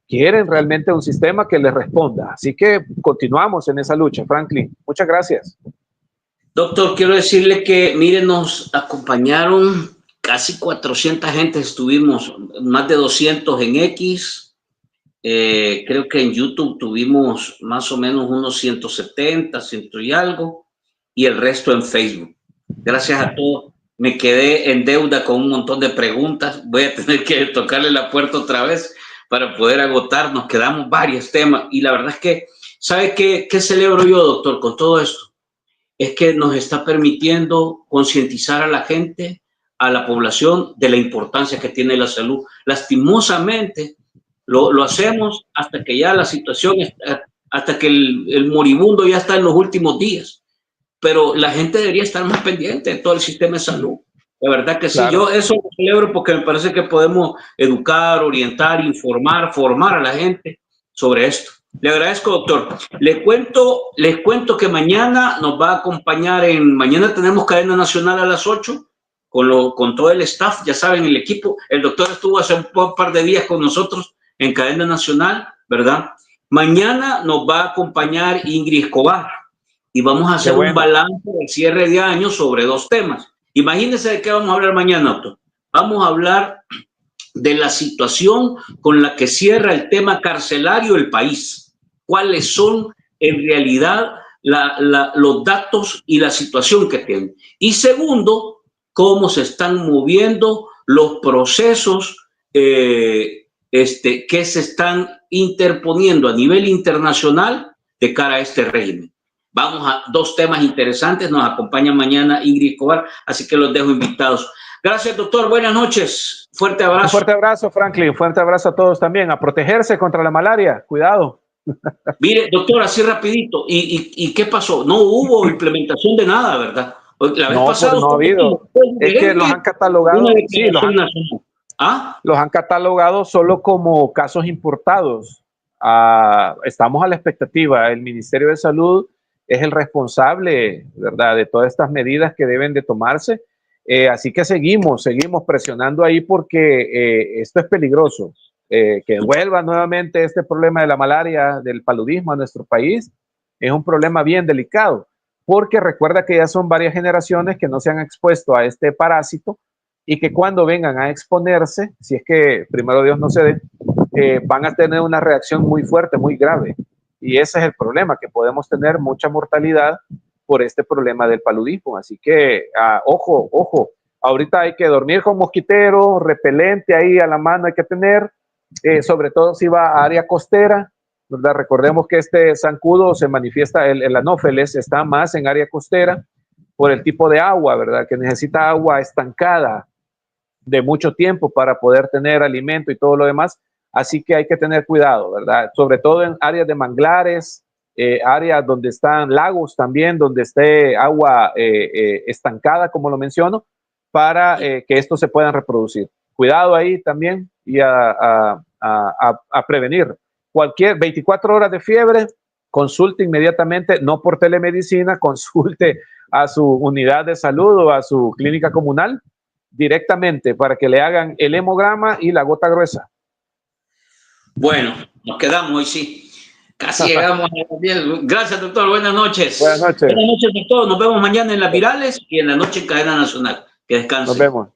quieren realmente un sistema que les responda. Así que continuamos en esa lucha, Franklin. Muchas gracias. Doctor, quiero decirle que, miren, nos acompañaron casi 400 gentes, estuvimos más de 200 en X, creo que en YouTube tuvimos más o menos unos 170, 100 y algo, y el resto en Facebook. Gracias a todos. Me quedé en deuda con un montón de preguntas. Voy a tener que tocarle la puerta otra vez para poder agotar. Nos quedamos varios temas y la verdad es que, ¿sabe qué celebro yo, doctor, con todo esto? Es que nos está permitiendo concientizar a la gente, a la población, de la importancia que tiene la salud. Lastimosamente, lo hacemos hasta que ya la situación, hasta que el moribundo ya está en los últimos días. Pero la gente debería estar más pendiente de todo el sistema de salud. La verdad que claro. Sí, yo eso lo celebro porque me parece que podemos educar, orientar, informar, formar a la gente sobre esto. Le agradezco, doctor. Les cuento que mañana nos va a acompañar mañana tenemos cadena nacional a las 8 con todo el staff, ya saben, el equipo. El doctor estuvo hace un par de días con nosotros en cadena nacional, ¿verdad? Mañana nos va a acompañar Ingrid Escobar y vamos a hacer un balance del cierre de año sobre 2 temas. Imagínense de qué vamos a hablar mañana, doctor. Vamos a hablar de la situación con la que cierra el tema carcelario el país. ¿Cuáles son en realidad los datos y la situación que tienen? Y segundo, cómo se están moviendo los procesos que se están interponiendo a nivel internacional de cara a este régimen. Vamos a 2 temas interesantes. Nos acompaña mañana Ingrid Escobar, así que los dejo invitados. Gracias, doctor. Buenas noches. Fuerte abrazo. Un fuerte abrazo, Franklin. Fuerte abrazo a todos también. A protegerse contra la malaria. Cuidado. Mire, doctor, así rapidito. ¿Y qué pasó? No hubo implementación de nada, ¿verdad? La vez pasada pues no ha habido. Es que los han catalogado. Sí, los han catalogado solo como casos importados. Estamos a la expectativa. El Ministerio de Salud es el responsable, ¿verdad?, de todas estas medidas que deben de tomarse. Así que seguimos presionando ahí porque esto es peligroso. Que vuelva nuevamente este problema de la malaria, del paludismo a nuestro país, es un problema bien delicado, porque recuerda que ya son varias generaciones que no se han expuesto a este parásito y que cuando vengan a exponerse, si es que primero Dios no se dé, van a tener una reacción muy fuerte, muy grave. Y ese es el problema, que podemos tener mucha mortalidad por este problema del paludismo. Así que, ojo, ojo, ahorita hay que dormir con mosquitero, repelente ahí a la mano hay que tener, sobre todo si va a área costera, ¿verdad? Recordemos que este zancudo se manifiesta, el anófeles está más en área costera por el tipo de agua, ¿verdad? Que necesita agua estancada de mucho tiempo para poder tener alimento y todo lo demás. Así que hay que tener cuidado, ¿verdad? Sobre todo en áreas de manglares, áreas donde están lagos también, donde esté agua estancada, como lo menciono, para que estos se puedan reproducir. Cuidado ahí también y a prevenir. Cualquier 24 horas de fiebre, consulte inmediatamente, no por telemedicina, consulte a su unidad de salud o a su clínica comunal directamente para que le hagan el hemograma y la gota gruesa. Bueno, nos quedamos hoy sí. Casi llegamos a las 10. Gracias, doctor. Buenas noches. Buenas noches. Buenas noches a todos. Nos vemos mañana en Las Virales y en la noche en Cadena Nacional. Que descansen. Nos vemos.